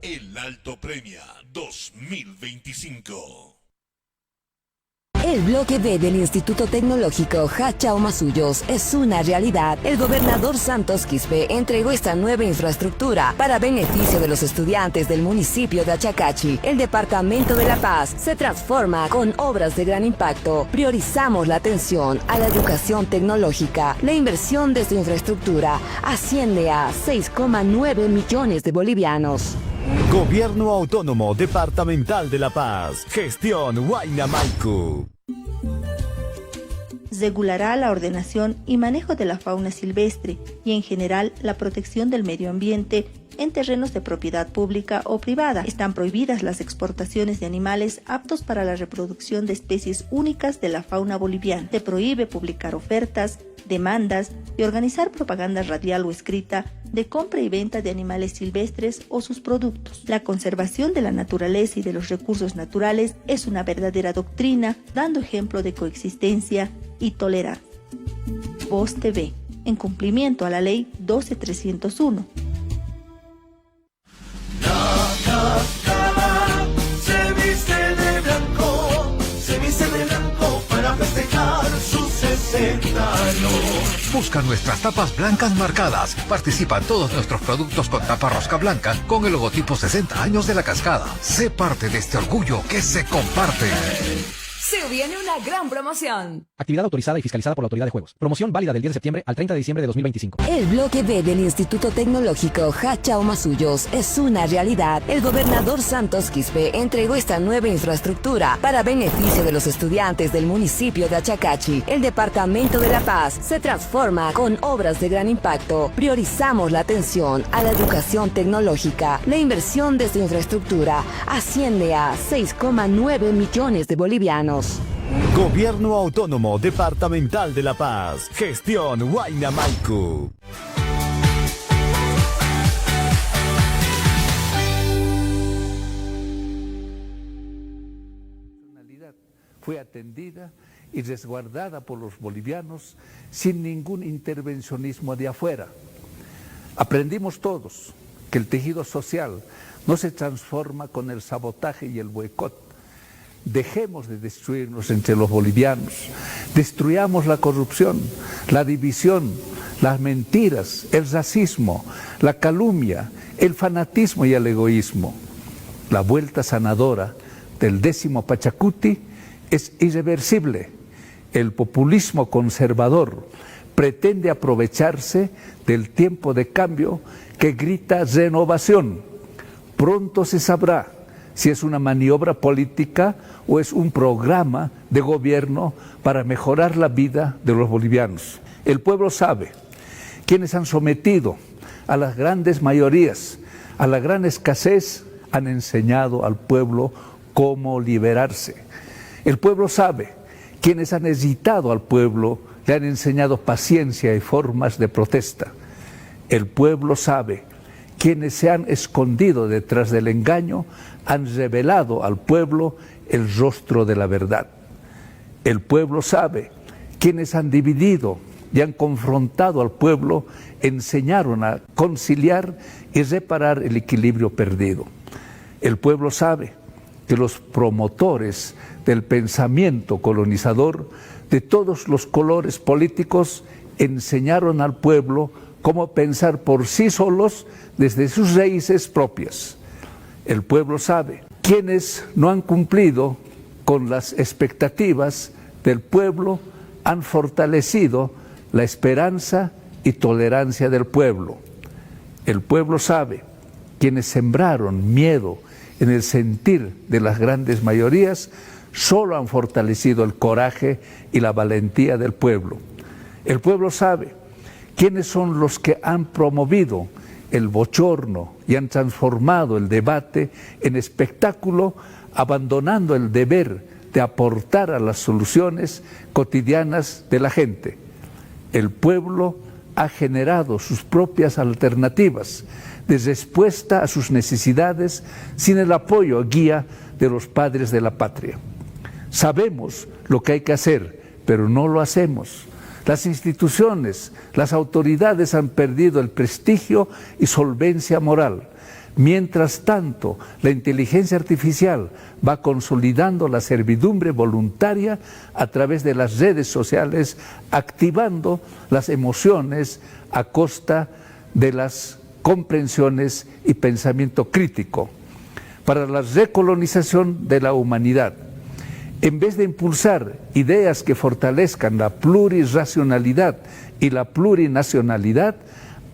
El Alto Premia 2025. El bloque B del Instituto Tecnológico Hachao-Masuyos es una realidad. El gobernador Santos Quispe entregó esta nueva infraestructura para beneficio de los estudiantes del municipio de Achacachi. El Departamento de La Paz se transforma con obras de gran impacto. Priorizamos la atención a la educación tecnológica. La inversión de esta infraestructura asciende a 6,9 millones de bolivianos. Gobierno Autónomo Departamental de La Paz. Gestión Huayna Maiku. Regulará la ordenación y manejo de la fauna silvestre y en general la protección del medio ambiente en terrenos de propiedad pública o privada. Están prohibidas las exportaciones de animales aptos para la reproducción de especies únicas de la fauna boliviana. Se prohíbe publicar ofertas, demandas y organizar propaganda radial o escrita de compra y venta de animales silvestres o sus productos. La conservación de la naturaleza y de los recursos naturales es una verdadera doctrina, dando ejemplo de coexistencia y tolerancia. Voz TV, en cumplimiento a la ley 12301. Se viste de blanco, se viste de blanco para festejar sus 60 años. Busca nuestras tapas blancas marcadas. Participan todos nuestros productos con tapa rosca blanca con el logotipo 60 años de la cascada. Sé parte de este orgullo que se comparte. Se viene una gran promoción. Actividad autorizada y fiscalizada por la Autoridad de Juegos. Promoción válida del 10 de septiembre al 30 de diciembre de 2025. El bloque B del Instituto Tecnológico Hachao-Masuyos es una realidad. El gobernador Santos Quispe entregó esta nueva infraestructura para beneficio de los estudiantes del municipio de Achacachi. El Departamento de La Paz se transforma con obras de gran impacto. Priorizamos la atención a la educación tecnológica. La inversión de esta infraestructura asciende a 6,9 millones de bolivianos. Gobierno Autónomo Departamental de La Paz. Gestión Huayna Maiku. Fue atendida y resguardada por los bolivianos sin ningún intervencionismo de afuera. Aprendimos todos que el tejido social no se transforma con el sabotaje y el boicot. Dejemos de destruirnos entre los bolivianos, destruyamos la corrupción, la división, las mentiras, el racismo, la calumnia, el fanatismo y el egoísmo. La vuelta sanadora del 10º Pachacuti es irreversible. El populismo conservador pretende aprovecharse del tiempo de cambio que grita renovación. Pronto se sabrá si es una maniobra política o es un programa de gobierno para mejorar la vida de los bolivianos. El pueblo sabe, quienes han sometido a las grandes mayorías, a la gran escasez, han enseñado al pueblo cómo liberarse. El pueblo sabe, quienes han hesitado al pueblo le han enseñado paciencia y formas de protesta. El pueblo sabe, quienes se han escondido detrás del engaño han revelado al pueblo el rostro de la verdad. El pueblo sabe, quienes han dividido y han confrontado al pueblo enseñaron a conciliar y reparar el equilibrio perdido. El pueblo sabe que los promotores del pensamiento colonizador de todos los colores políticos enseñaron al pueblo cómo pensar por sí solos desde sus raíces propias. El pueblo sabe, quienes no han cumplido con las expectativas del pueblo han fortalecido la esperanza y tolerancia del pueblo. El pueblo sabe, quienes sembraron miedo en el sentir de las grandes mayorías, solo han fortalecido el coraje y la valentía del pueblo. El pueblo sabe, quienes son los que han promovido el bochorno y han transformado el debate en espectáculo, abandonando el deber de aportar a las soluciones cotidianas de la gente. El pueblo ha generado sus propias alternativas de respuesta a sus necesidades sin el apoyo guía de los padres de la patria. Sabemos lo que hay que hacer, pero no lo hacemos. Las instituciones, las autoridades han perdido el prestigio y solvencia moral. Mientras tanto, la inteligencia artificial va consolidando la servidumbre voluntaria a través de las redes sociales, activando las emociones a costa de las comprensiones y pensamiento crítico. Para la recolonización de la humanidad, en vez de impulsar ideas que fortalezcan la plurirracionalidad y la plurinacionalidad,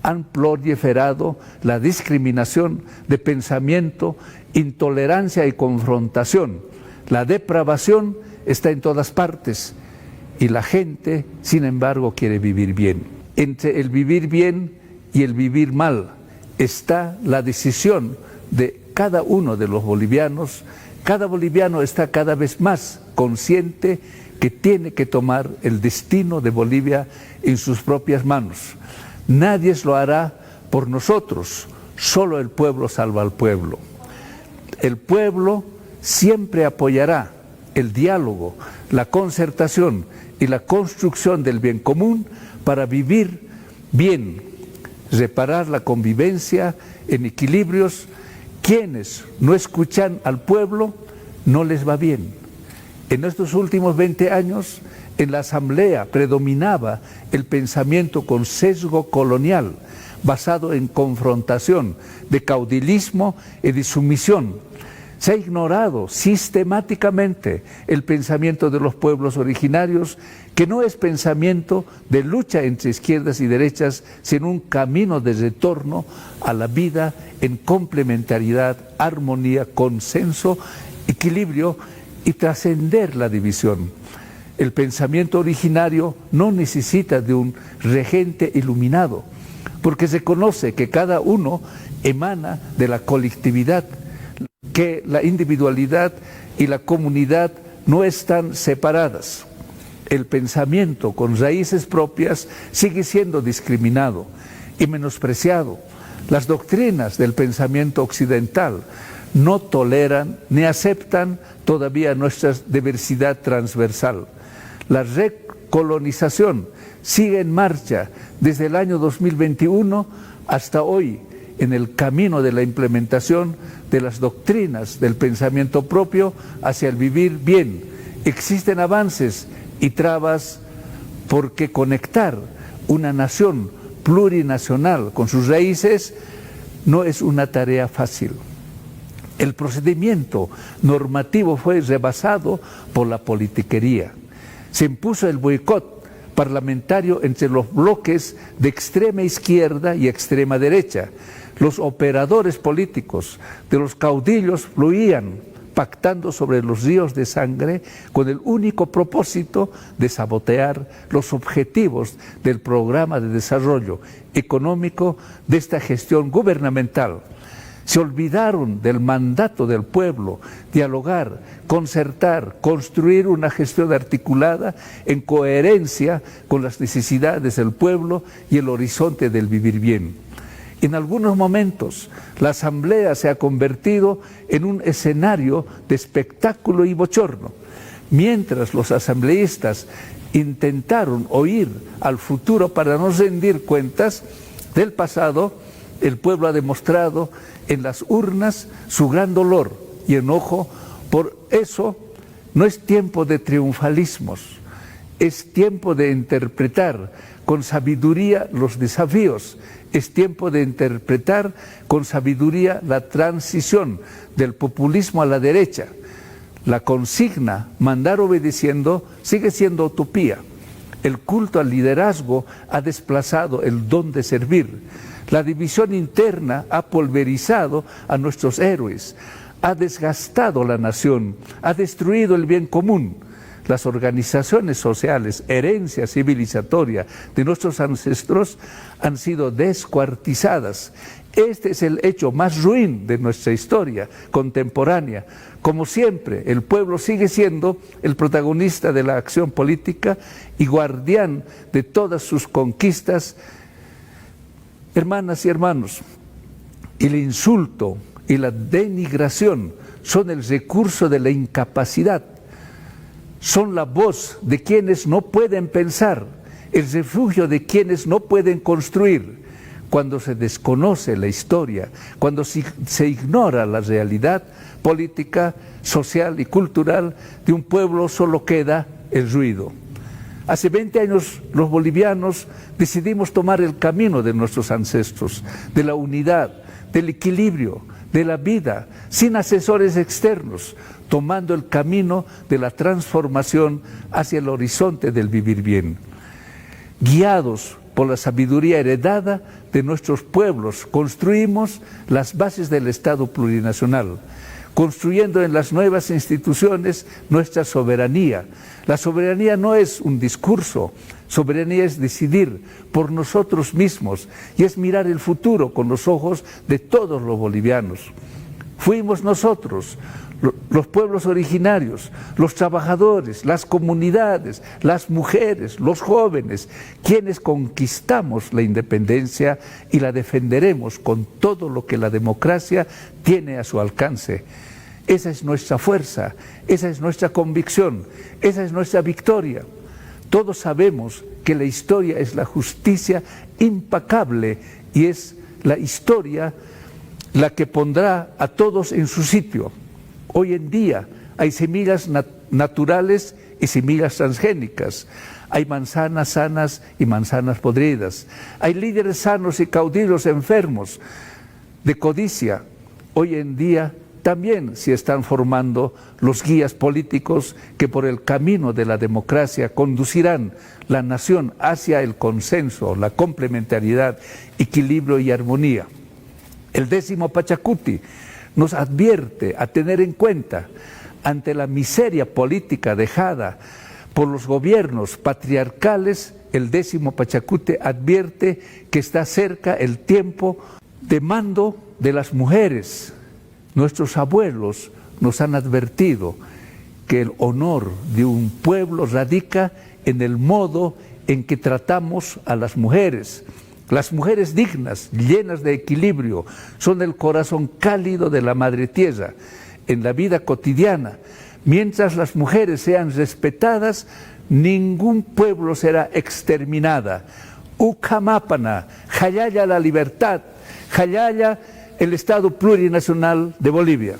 han proliferado la discriminación de pensamiento, intolerancia y confrontación. La depravación está en todas partes y la gente, sin embargo, quiere vivir bien. Entre el vivir bien y el vivir mal está la decisión de cada uno de los bolivianos. Cada boliviano está cada vez más consciente que tiene que tomar el destino de Bolivia en sus propias manos. Nadie lo hará por nosotros, solo el pueblo salva al pueblo. El pueblo siempre apoyará el diálogo, la concertación y la construcción del bien común para vivir bien, reparar la convivencia en equilibrios. Quienes no escuchan al pueblo no les va bien. En estos últimos 20 años, en la Asamblea predominaba el pensamiento con sesgo colonial, basado en confrontación, de caudilismo y de sumisión. Se ha ignorado sistemáticamente el pensamiento de los pueblos originarios, que no es pensamiento de lucha entre izquierdas y derechas, sino un camino de retorno a la vida en complementariedad, armonía, consenso, equilibrio y trascender la división. El pensamiento originario no necesita de un regente iluminado, porque se conoce que cada uno emana de la colectividad, que la individualidad y la comunidad no están separadas. El pensamiento con raíces propias sigue siendo discriminado y menospreciado. Las doctrinas del pensamiento occidental no toleran ni aceptan todavía nuestra diversidad transversal. La recolonización sigue en marcha desde el año 2021 hasta hoy en el camino de la implementación de las doctrinas del pensamiento propio hacia el vivir bien. Existen avances y trabas porque conectar una nación plurinacional con sus raíces no es una tarea fácil. El procedimiento normativo fue rebasado por la politiquería. Se impuso el boicot parlamentario entre los bloques de extrema izquierda y extrema derecha. Los operadores políticos de los caudillos fluían pactando sobre los ríos de sangre con el único propósito de sabotear los objetivos del programa de desarrollo económico de esta gestión gubernamental. Se olvidaron del mandato del pueblo, dialogar, concertar, construir una gestión articulada en coherencia con las necesidades del pueblo y el horizonte del vivir bien. En algunos momentos, la asamblea se ha convertido en un escenario de espectáculo y bochorno. Mientras los asambleístas intentaron oír al futuro para no rendir cuentas del pasado, el pueblo ha demostrado en las urnas su gran dolor y enojo. Por eso no es tiempo de triunfalismos, es tiempo de interpretar con sabiduría los desafíos, es tiempo de interpretar con sabiduría la transición del populismo a la derecha. La consigna, mandar obedeciendo, sigue siendo utopía. El culto al liderazgo ha desplazado el don de servir. La división interna ha pulverizado a nuestros héroes, ha desgastado la nación, ha destruido el bien común. Las organizaciones sociales, herencia civilizatoria de nuestros ancestros, han sido descuartizadas. Este es el hecho más ruin de nuestra historia contemporánea. Como siempre, el pueblo sigue siendo el protagonista de la acción política y guardián de todas sus conquistas. Hermanas y hermanos, el insulto y la denigración son el recurso de la incapacidad, son la voz de quienes no pueden pensar, el refugio de quienes no pueden construir. Cuando se desconoce la historia, cuando se ignora la realidad política, social y cultural de un pueblo, solo queda el ruido. Hace 20 años los bolivianos decidimos tomar el camino de nuestros ancestros, de la unidad, del equilibrio, de la vida, sin asesores externos, tomando el camino de la transformación hacia el horizonte del vivir bien. Guiados por la sabiduría heredada de nuestros pueblos, construimos las bases del Estado plurinacional, construyendo en las nuevas instituciones nuestra soberanía. La soberanía no es un discurso, soberanía es decidir por nosotros mismos y es mirar el futuro con los ojos de todos los bolivianos. Fuimos nosotros, los pueblos originarios, los trabajadores, las comunidades, las mujeres, los jóvenes, quienes conquistamos la independencia y la defenderemos con todo lo que la democracia tiene a su alcance. Esa es nuestra fuerza, esa es nuestra convicción, esa es nuestra victoria. Todos sabemos que la historia es la justicia impecable y es la historia la que pondrá a todos en su sitio. Hoy en día hay semillas naturales y semillas transgénicas. Hay manzanas sanas y manzanas podridas. Hay líderes sanos y caudillos enfermos de codicia. Hoy en día también se están formando los guías políticos que por el camino de la democracia conducirán la nación hacia el consenso, la complementariedad, equilibrio y armonía. El 10º Pachacuti nos advierte a tener en cuenta, ante la miseria política dejada por los gobiernos patriarcales, el 10º Pachacuti advierte que está cerca el tiempo de mando de las mujeres. Nuestros abuelos nos han advertido que el honor de un pueblo radica en el modo en que tratamos a las mujeres. Las mujeres dignas, llenas de equilibrio, son el corazón cálido de la Madre Tierra. En la vida cotidiana, mientras las mujeres sean respetadas, ningún pueblo será exterminada. Ucamapana, Jayaya la libertad, Jayaya el Estado plurinacional de Bolivia.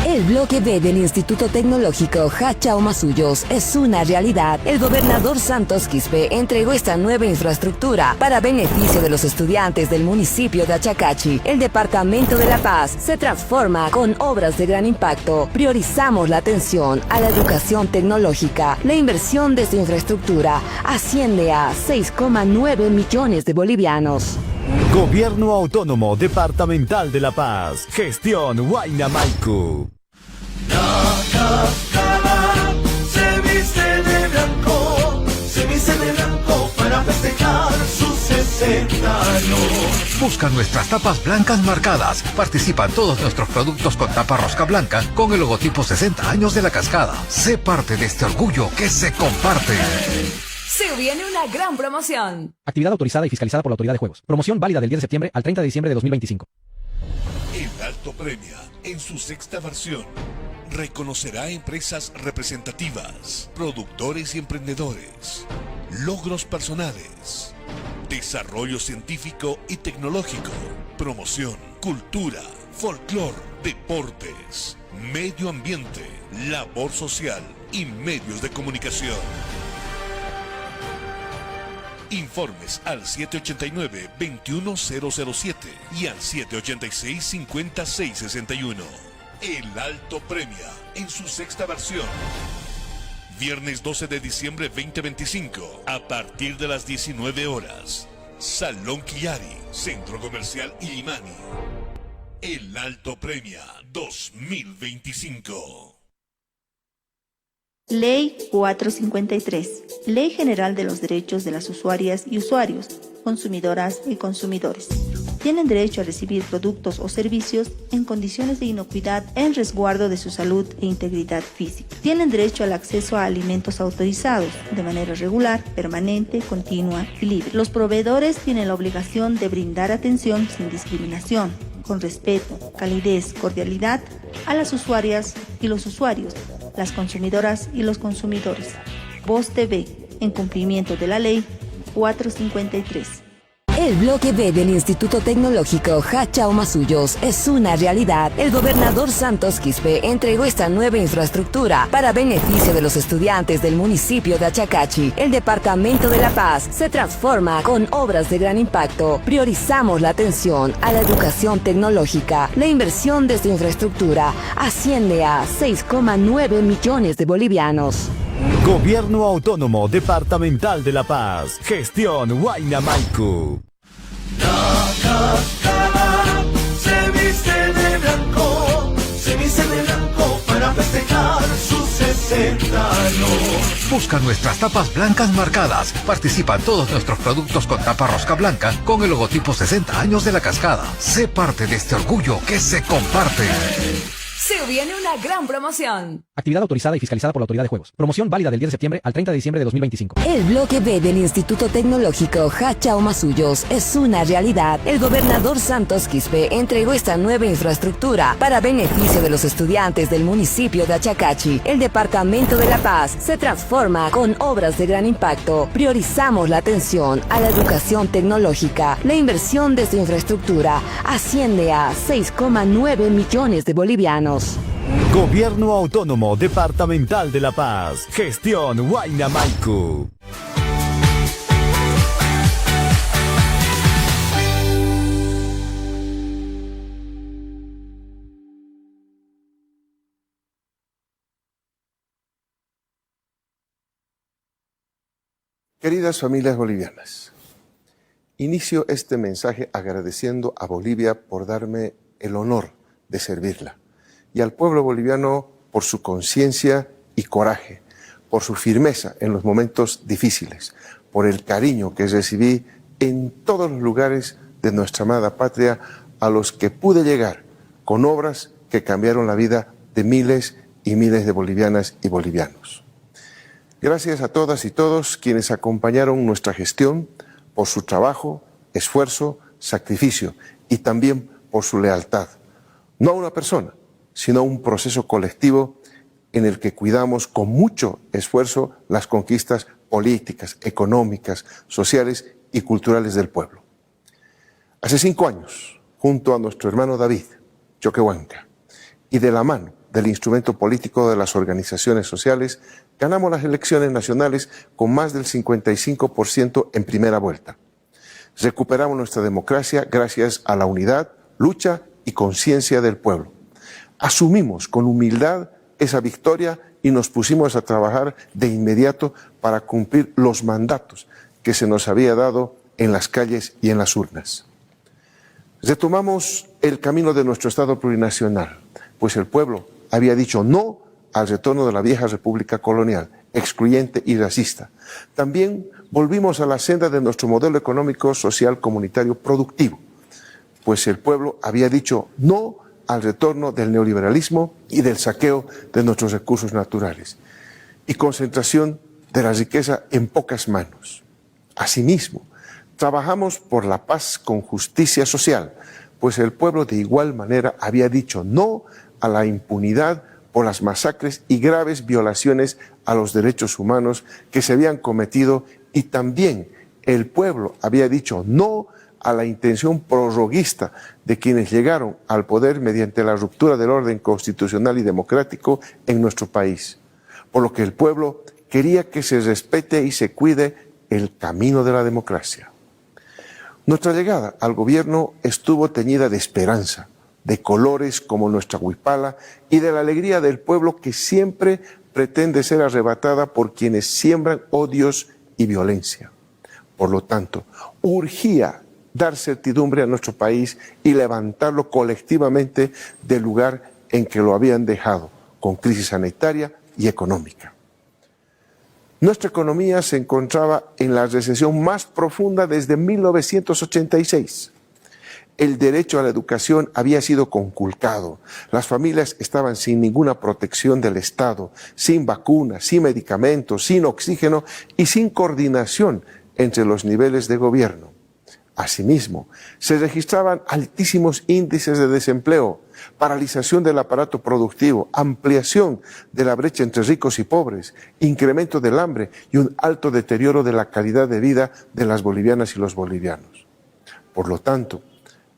El bloque B del Instituto Tecnológico Hachao Masuyos es una realidad. El gobernador Santos Quispe entregó esta nueva infraestructura para beneficio de los estudiantes del municipio de Achacachi. El Departamento de La Paz se transforma con obras de gran impacto. Priorizamos la atención a la educación tecnológica. La inversión de esta infraestructura asciende a 6,9 millones de bolivianos. Gobierno Autónomo Departamental de La Paz. Gestión Huayna Maiku. La cascada se viste de blanco, se viste de blanco para festejar sus 60 años. Busca nuestras tapas blancas marcadas. Participa en todos nuestros productos con tapa rosca blanca con el logotipo 60 años de La Cascada. Sé parte de este orgullo que se comparte. Se viene una gran promoción. Actividad autorizada y fiscalizada por la Autoridad de Juegos. Promoción válida del 10 de septiembre al 30 de diciembre de 2025. El Alto Premia, en su sexta versión, reconocerá a empresas representativas, productores y emprendedores, logros personales, desarrollo científico y tecnológico, promoción, cultura, folclor, deportes, medio ambiente, labor social y medios de comunicación. Informes al 789-21007 y al 786-50661. El Alto Premia, en su sexta versión. Viernes 12 de diciembre 2025, a partir de las 19 horas. Salón Quillari, Centro Comercial Illimani. El Alto Premia 2025. Ley 453. Ley General de los Derechos de las Usuarias y Usuarios, Consumidoras y Consumidores. Tienen derecho a recibir productos o servicios en condiciones de inocuidad en resguardo de su salud e integridad física. Tienen derecho al acceso a alimentos autorizados de manera regular, permanente, continua y libre. Los proveedores tienen la obligación de brindar atención sin discriminación, con respeto, calidez, cordialidad a las usuarias y los usuarios, las consumidoras y los consumidores. Voz TV, en cumplimiento de la Ley 453. El bloque B del Instituto Tecnológico Hachao-Masuyos es una realidad. El gobernador Santos Quispe entregó esta nueva infraestructura para beneficio de los estudiantes del municipio de Achacachi. El Departamento de La Paz se transforma con obras de gran impacto. Priorizamos la atención a la educación tecnológica. La inversión de esta infraestructura asciende a 6,9 millones de bolivianos. Gobierno Autónomo Departamental de La Paz. Gestión Huayna Maiku. La cascada se viste de blanco, se viste de blanco para festejar sus 60 años. Busca nuestras tapas blancas marcadas. Participa en todos nuestros productos con tapa rosca blanca con el logotipo 60 años de La Cascada. Sé parte de este orgullo que se comparte. Se viene una gran promoción. Actividad autorizada y fiscalizada por la Autoridad de Juegos. Promoción válida del 10 de septiembre al 30 de diciembre de 2025. El bloque B del Instituto Tecnológico Hachao-Masuyos es una realidad. El gobernador Santos Quispe entregó esta nueva infraestructura para beneficio de los estudiantes del municipio de Achacachi. El Departamento de La Paz se transforma con obras de gran impacto. Priorizamos la atención a la educación tecnológica. La inversión de esta infraestructura asciende a 6,9 millones de bolivianos. Gobierno Autónomo Departamental de La Paz. Gestión Huayna Maiku. Queridas familias bolivianas, inicio este mensaje agradeciendo a Bolivia por darme el honor de servirla y al pueblo boliviano por su conciencia y coraje, por su firmeza en los momentos difíciles, por el cariño que recibí en todos los lugares de nuestra amada patria a los que pude llegar con obras que cambiaron la vida de miles y miles de bolivianas y bolivianos. Gracias a todas y todos quienes acompañaron nuestra gestión por su trabajo, esfuerzo, sacrificio y también por su lealtad. No a una persona, sino a un proceso colectivo en el que cuidamos con mucho esfuerzo las conquistas políticas, económicas, sociales y culturales del pueblo. Hace 5 años, junto a nuestro hermano David Choquehuanca, y de la mano del instrumento político de las organizaciones sociales, ganamos las elecciones nacionales con más del 55% en primera vuelta. Recuperamos nuestra democracia gracias a la unidad, lucha y conciencia del pueblo. Asumimos con humildad esa victoria y nos pusimos a trabajar de inmediato para cumplir los mandatos que se nos había dado en las calles y en las urnas. Retomamos el camino de nuestro Estado plurinacional, pues el pueblo había dicho no al retorno de la vieja república colonial, excluyente y racista. También volvimos a la senda de nuestro modelo económico, social, comunitario, productivo, pues el pueblo había dicho no al retorno del neoliberalismo y del saqueo de nuestros recursos naturales y concentración de la riqueza en pocas manos. Asimismo, trabajamos por la paz con justicia social, pues el pueblo de igual manera había dicho no a la impunidad por las masacres y graves violaciones a los derechos humanos que se habían cometido, y también el pueblo había dicho no a la intención prorroguista de quienes llegaron al poder mediante la ruptura del orden constitucional y democrático en nuestro país, por lo que el pueblo quería que se respete y se cuide el camino de la democracia. Nuestra llegada al gobierno estuvo teñida de esperanza, de colores como nuestra huipala y de la alegría del pueblo que siempre pretende ser arrebatada por quienes siembran odios y violencia. Por lo tanto, urgía dar certidumbre a nuestro país y levantarlo colectivamente del lugar en que lo habían dejado, con crisis sanitaria y económica. Nuestra economía se encontraba en la recesión más profunda desde 1986. El derecho a la educación había sido conculcado. Las familias estaban sin ninguna protección del Estado, sin vacunas, sin medicamentos, sin oxígeno y sin coordinación entre los niveles de gobierno. Asimismo, se registraban altísimos índices de desempleo, paralización del aparato productivo, ampliación de la brecha entre ricos y pobres, incremento del hambre y un alto deterioro de la calidad de vida de las bolivianas y los bolivianos. Por lo tanto,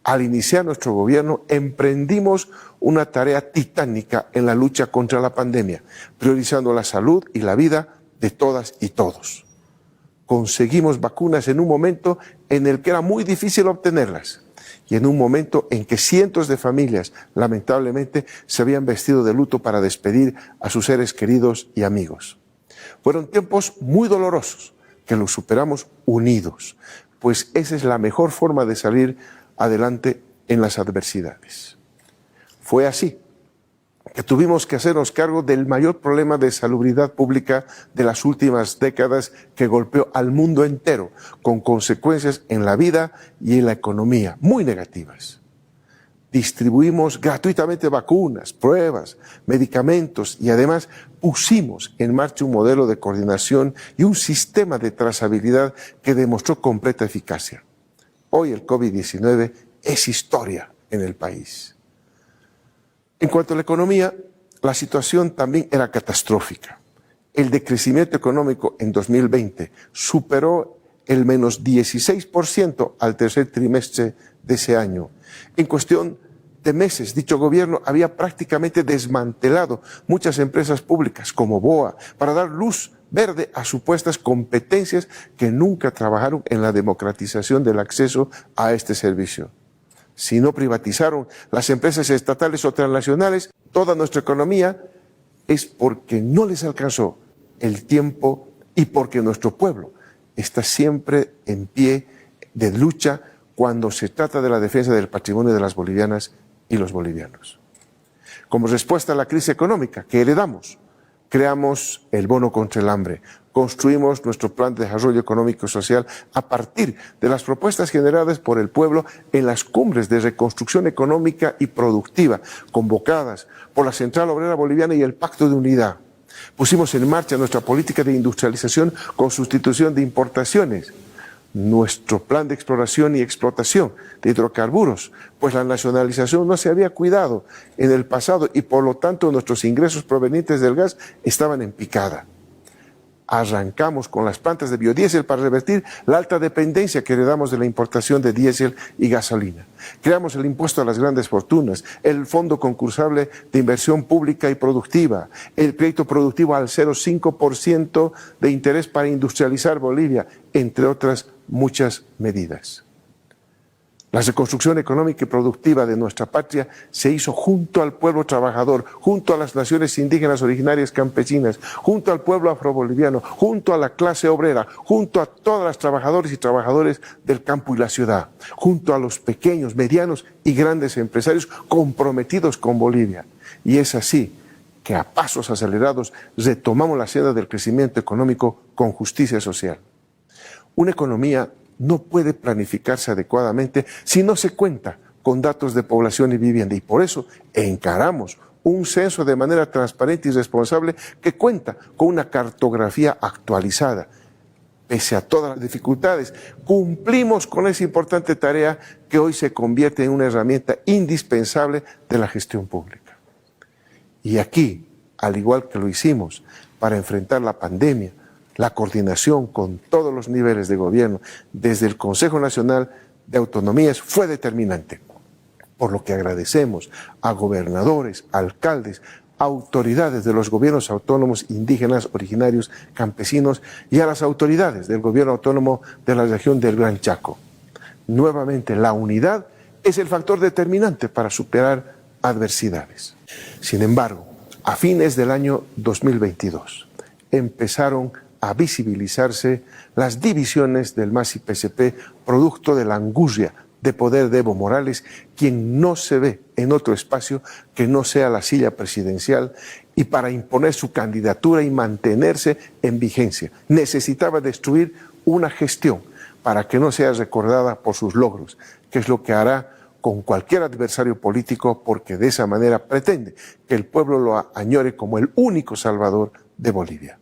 al iniciar nuestro gobierno, emprendimos una tarea titánica en la lucha contra la pandemia, priorizando la salud y la vida de todas y todos. Conseguimos vacunas en un momento en el que era muy difícil obtenerlas y en un momento en que cientos de familias, lamentablemente, se habían vestido de luto para despedir a sus seres queridos y amigos. Fueron tiempos muy dolorosos que los superamos unidos, pues esa es la mejor forma de salir adelante en las adversidades. Fue así que tuvimos que hacernos cargo del mayor problema de salubridad pública de las últimas décadas que golpeó al mundo entero, con consecuencias en la vida y en la economía muy negativas. Distribuimos gratuitamente vacunas, pruebas, medicamentos y además pusimos en marcha un modelo de coordinación y un sistema de trazabilidad que demostró completa eficacia. Hoy el COVID-19 es historia en el país. En cuanto a la economía, la situación también era catastrófica. El decrecimiento económico en 2020 superó el menos 16% al tercer trimestre de ese año. En cuestión de meses, dicho gobierno había prácticamente desmantelado muchas empresas públicas como BOA para dar luz verde a supuestas competencias que nunca trabajaron en la democratización del acceso a este servicio. Si no privatizaron las empresas estatales o transnacionales, toda nuestra economía, es porque no les alcanzó el tiempo y porque nuestro pueblo está siempre en pie de lucha cuando se trata de la defensa del patrimonio de las bolivianas y los bolivianos. Como respuesta a la crisis económica que heredamos, creamos el bono contra el hambre, construimos nuestro plan de desarrollo económico y social a partir de las propuestas generadas por el pueblo en las cumbres de reconstrucción económica y productiva convocadas por la Central Obrera Boliviana y el Pacto de Unidad. Pusimos en marcha nuestra política de industrialización con sustitución de importaciones, nuestro plan de exploración y explotación de hidrocarburos, pues la nacionalización no se había cuidado en el pasado y por lo tanto nuestros ingresos provenientes del gas estaban en picada. Arrancamos con las plantas de biodiesel para revertir la alta dependencia que heredamos de la importación de diésel y gasolina. Creamos el impuesto a las grandes fortunas, el fondo concursable de inversión pública y productiva, el crédito productivo al 0,5% de interés para industrializar Bolivia, entre otras muchas medidas. La reconstrucción económica y productiva de nuestra patria se hizo junto al pueblo trabajador, junto a las naciones indígenas originarias campesinas, junto al pueblo afroboliviano, junto a la clase obrera, junto a todas las trabajadoras y trabajadores del campo y la ciudad, junto a los pequeños, medianos y grandes empresarios comprometidos con Bolivia. Y es así que a pasos acelerados retomamos la senda del crecimiento económico con justicia social. Una economía no puede planificarse adecuadamente si no se cuenta con datos de población y vivienda, y por eso encaramos un censo de manera transparente y responsable que cuenta con una cartografía actualizada. Pese a todas las dificultades, cumplimos con esa importante tarea que hoy se convierte en una herramienta indispensable de la gestión pública. Y aquí, al igual que lo hicimos para enfrentar la pandemia, la coordinación con todos los niveles de gobierno, desde el Consejo Nacional de Autonomías, fue determinante. Por lo que agradecemos a gobernadores, alcaldes, autoridades de los gobiernos autónomos indígenas, originarios, campesinos y a las autoridades del gobierno autónomo de la región del Gran Chaco. Nuevamente, la unidad es el factor determinante para superar adversidades. Sin embargo, a fines del año 2022 empezaron a visibilizarse las divisiones del MAS y PSP, producto de la angustia de poder de Evo Morales, quien no se ve en otro espacio que no sea la silla presidencial, y para imponer su candidatura y mantenerse en vigencia necesitaba destruir una gestión para que no sea recordada por sus logros, que es lo que hará con cualquier adversario político, porque de esa manera pretende que el pueblo lo añore como el único salvador de Bolivia.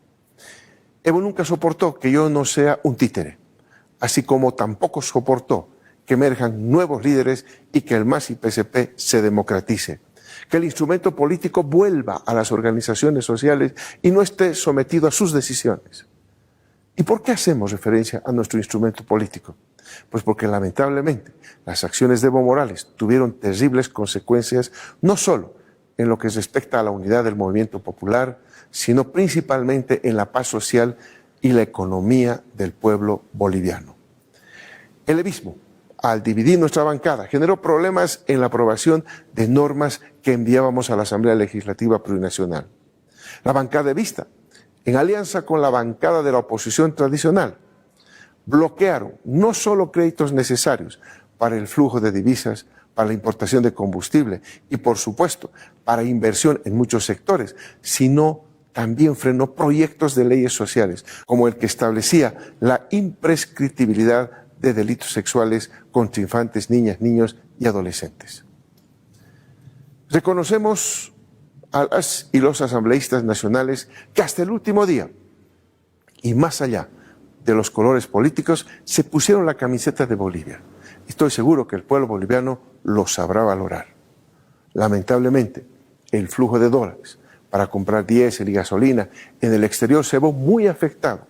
Evo nunca soportó que yo no sea un títere, así como tampoco soportó que emerjan nuevos líderes y que el MAS y PSP se democratice, que el instrumento político vuelva a las organizaciones sociales y no esté sometido a sus decisiones. ¿Y por qué hacemos referencia a nuestro instrumento político? Pues porque lamentablemente las acciones de Evo Morales tuvieron terribles consecuencias, no solo en lo que respecta a la unidad del movimiento popular, sino principalmente en la paz social y la economía del pueblo boliviano. El evismo, al dividir nuestra bancada, generó problemas en la aprobación de normas que enviábamos a la Asamblea Legislativa Plurinacional. La bancada evista, en alianza con la bancada de la oposición tradicional, bloquearon no solo créditos necesarios para el flujo de divisas, para la importación de combustible y, por supuesto, para inversión en muchos sectores, sino también frenó proyectos de leyes sociales, como el que establecía la imprescriptibilidad de delitos sexuales contra infantes, niñas, niños y adolescentes. Reconocemos a las y los asambleístas nacionales que hasta el último día, y más allá de los colores políticos, se pusieron la camiseta de Bolivia. Estoy seguro que el pueblo boliviano lo sabrá valorar. Lamentablemente, el flujo de dólares para comprar diésel y gasolina en el exterior se vio muy afectado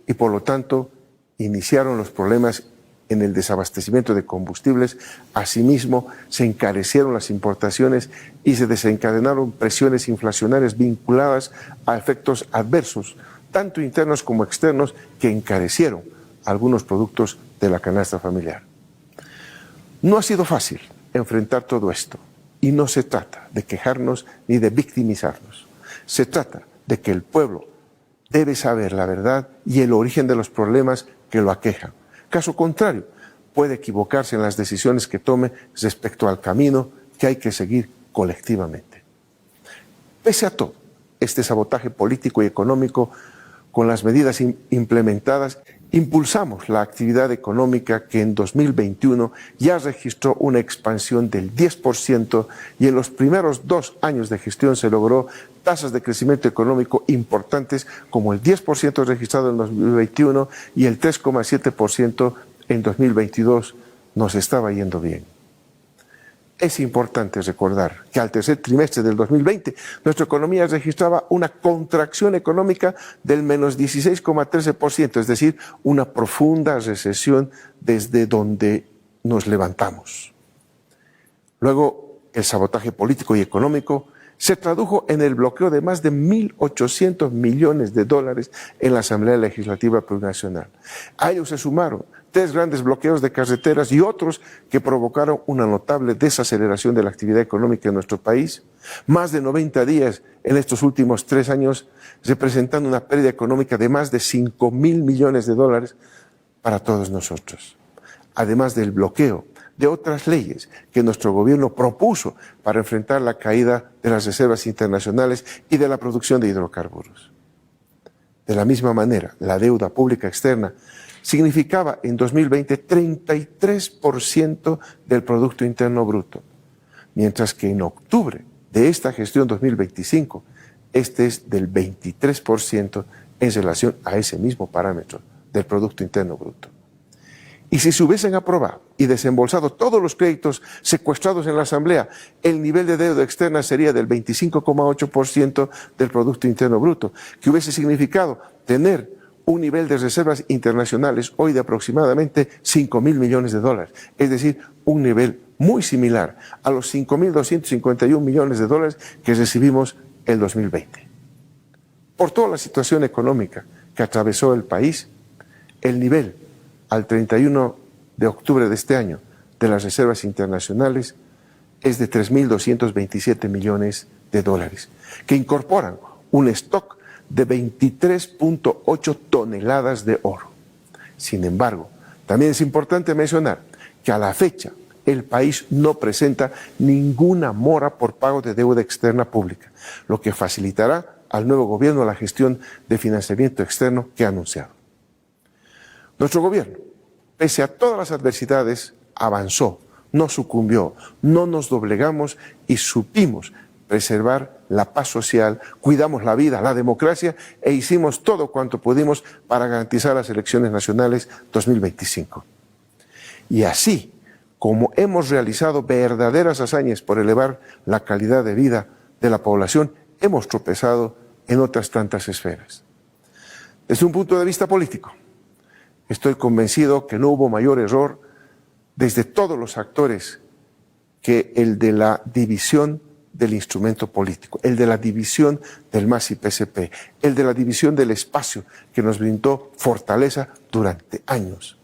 y por lo tanto iniciaron los problemas en el desabastecimiento de combustibles. Asimismo, se encarecieron las importaciones y se desencadenaron presiones inflacionarias vinculadas a efectos adversos, tanto internos como externos, que encarecieron algunos productos de la canasta familiar. No ha sido fácil enfrentar todo esto y no se trata de quejarnos ni de victimizarnos. Se trata de que el pueblo debe saber la verdad y el origen de los problemas que lo aquejan. Caso contrario, puede equivocarse en las decisiones que tome respecto al camino que hay que seguir colectivamente. Pese a todo, este sabotaje político y económico, con las medidas implementadas, impulsamos la actividad económica que en 2021 ya registró una expansión del 10% y en los primeros 2 años de gestión se logró tasas de crecimiento económico importantes como el 10% registrado en 2021 y el 3,7% en 2022. Nos estaba yendo bien. Es importante recordar que al tercer trimestre del 2020 nuestra economía registraba una contracción económica del menos 16,13%, es decir, una profunda recesión desde donde nos levantamos. Luego, el sabotaje político y económico se tradujo en el bloqueo de más de 1.800 millones de dólares en la Asamblea Legislativa Plurinacional. A ello se sumaron 3 grandes bloqueos de carreteras y otros que provocaron una notable desaceleración de la actividad económica en nuestro país, más de 90 días en estos últimos 3 años, representando una pérdida económica de más de 5.000 millones de dólares para todos nosotros, además del bloqueo de otras leyes que nuestro gobierno propuso para enfrentar la caída de las reservas internacionales y de la producción de hidrocarburos. De la misma manera, la deuda pública externa significaba en 2020 33% del Producto Interno Bruto, mientras que en octubre de esta gestión 2025, este es del 23% en relación a ese mismo parámetro del Producto Interno Bruto. Y si se hubiesen aprobado y desembolsado todos los créditos secuestrados en la Asamblea, el nivel de deuda externa sería del 25,8% del Producto Interno Bruto, que hubiese significado tener un nivel de reservas internacionales hoy de aproximadamente 5.000 millones de dólares, es decir, un nivel muy similar a los 5.251 millones de dólares que recibimos en 2020. Por toda la situación económica que atravesó el país, el nivel al 31 de octubre de este año de las reservas internacionales es de 3.227 millones de dólares, que incorporan un stock de 23.8 toneladas de oro. Sin embargo, también es importante mencionar que a la fecha el país no presenta ninguna mora por pago de deuda externa pública, lo que facilitará al nuevo gobierno la gestión de financiamiento externo que ha anunciado. Nuestro gobierno, pese a todas las adversidades, avanzó, no sucumbió, no nos doblegamos y supimos preservar la paz social, cuidamos la vida, la democracia e hicimos todo cuanto pudimos para garantizar las elecciones nacionales 2025. Y así como hemos realizado verdaderas hazañas por elevar la calidad de vida de la población, hemos tropezado en otras tantas esferas. Desde un punto de vista político, estoy convencido que no hubo mayor error desde todos los actores que el de la división del instrumento político, el de la división del MAS y PSP, el de la división del espacio que nos brindó fortaleza durante años.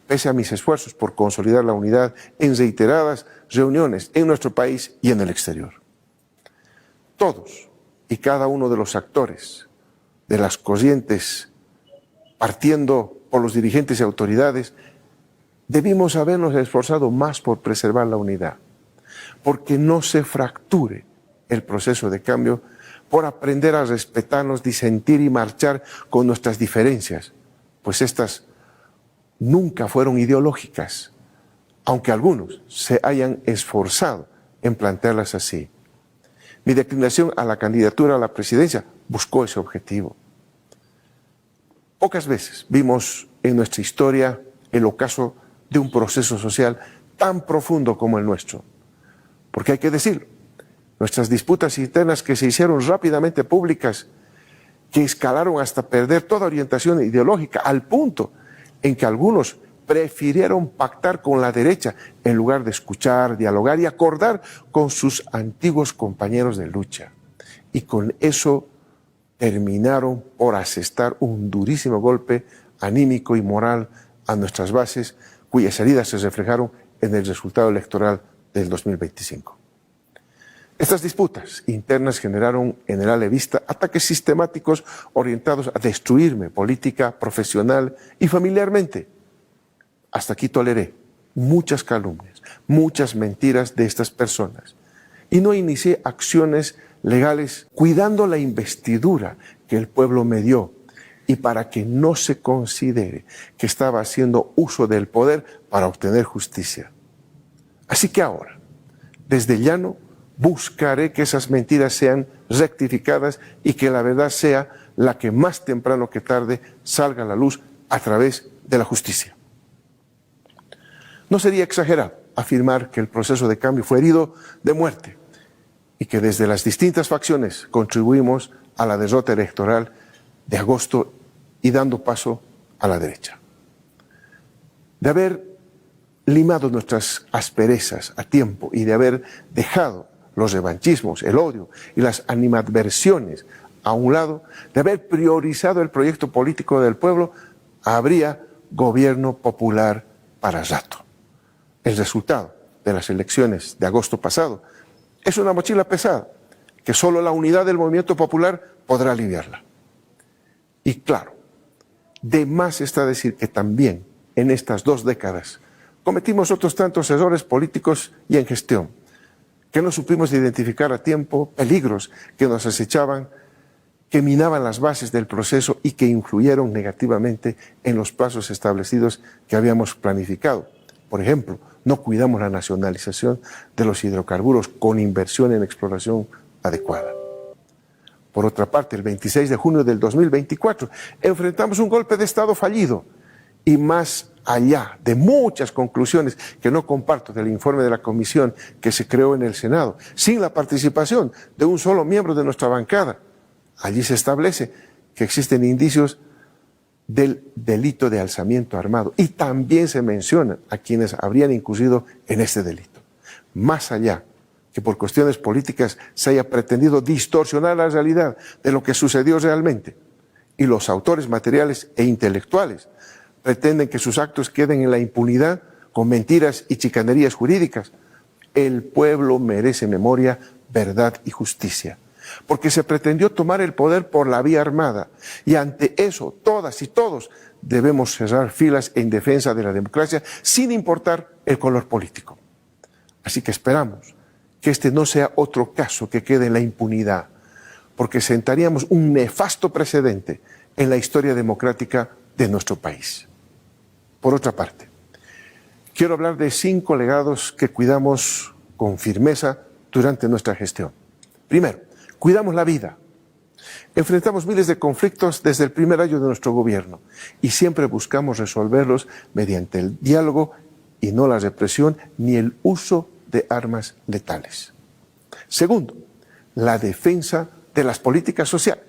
Pese a mis esfuerzos por consolidar la unidad en reiteradas reuniones en nuestro país y en el exterior. Todos y cada uno de los actores, de las corrientes, partiendo por los dirigentes y autoridades, debimos habernos esforzado más por preservar la unidad, porque no se fracture el proceso de cambio, por aprender a respetarnos, disentir y marchar con nuestras diferencias, pues estas nunca fueron ideológicas, aunque algunos se hayan esforzado en plantearlas así. Mi declinación a la candidatura a la presidencia buscó ese objetivo. Pocas veces vimos en nuestra historia el ocaso de un proceso social tan profundo como el nuestro. Porque hay que decirlo, nuestras disputas internas que se hicieron rápidamente públicas, que escalaron hasta perder toda orientación ideológica, al punto en que algunos prefirieron pactar con la derecha en lugar de escuchar, dialogar y acordar con sus antiguos compañeros de lucha. Y con eso terminaron por asestar un durísimo golpe anímico y moral a nuestras bases, cuyas heridas se reflejaron en el resultado electoral del 2025. Estas disputas internas generaron en el ala vista ataques sistemáticos orientados a destruirme política, profesional y familiarmente. Hasta aquí toleré muchas calumnias, muchas mentiras de estas personas y no inicié acciones legales cuidando la investidura que el pueblo me dio y para que no se considere que estaba haciendo uso del poder para obtener justicia. Así que ahora, desde el llano, buscaré que esas mentiras sean rectificadas y que la verdad sea la que más temprano que tarde salga a la luz a través de la justicia. No sería exagerado afirmar que el proceso de cambio fue herido de muerte y que desde las distintas facciones contribuimos a la derrota electoral de agosto y dando paso a la derecha. De haber limado nuestras asperezas a tiempo y de haber dejado los revanchismos, el odio y las animadversiones a un lado, de haber priorizado el proyecto político del pueblo, habría gobierno popular para rato. El resultado de las elecciones de agosto pasado es una mochila pesada que solo la unidad del movimiento popular podrá aliviarla. Y claro, de más está decir que también en estas 2 décadas cometimos otros tantos errores políticos y en gestión, que no supimos identificar a tiempo, peligros que nos acechaban, que minaban las bases del proceso y que influyeron negativamente en los plazos establecidos que habíamos planificado. Por ejemplo, no cuidamos la nacionalización de los hidrocarburos con inversión en exploración adecuada. Por otra parte, el 26 de junio del 2024 enfrentamos un golpe de Estado fallido y más allá de muchas conclusiones que no comparto del informe de la comisión que se creó en el Senado, sin la participación de un solo miembro de nuestra bancada, allí se establece que existen indicios del delito de alzamiento armado y también se menciona a quienes habrían incurrido en este delito. Más allá que por cuestiones políticas se haya pretendido distorsionar la realidad de lo que sucedió realmente y los autores materiales e intelectuales pretenden que sus actos queden en la impunidad con mentiras y chicanerías jurídicas, el pueblo merece memoria, verdad y justicia. Porque se pretendió tomar el poder por la vía armada y ante eso todas y todos debemos cerrar filas en defensa de la democracia sin importar el color político. Así que esperamos que este no sea otro caso que quede en la impunidad, porque sentaríamos un nefasto precedente en la historia democrática de nuestro país. Por otra parte, quiero hablar de 5 legados que cuidamos con firmeza durante nuestra gestión. Primero, cuidamos la vida. Enfrentamos miles de conflictos desde el primer año de nuestro gobierno y siempre buscamos resolverlos mediante el diálogo y no la represión ni el uso de armas letales. Segundo, la defensa de las políticas sociales.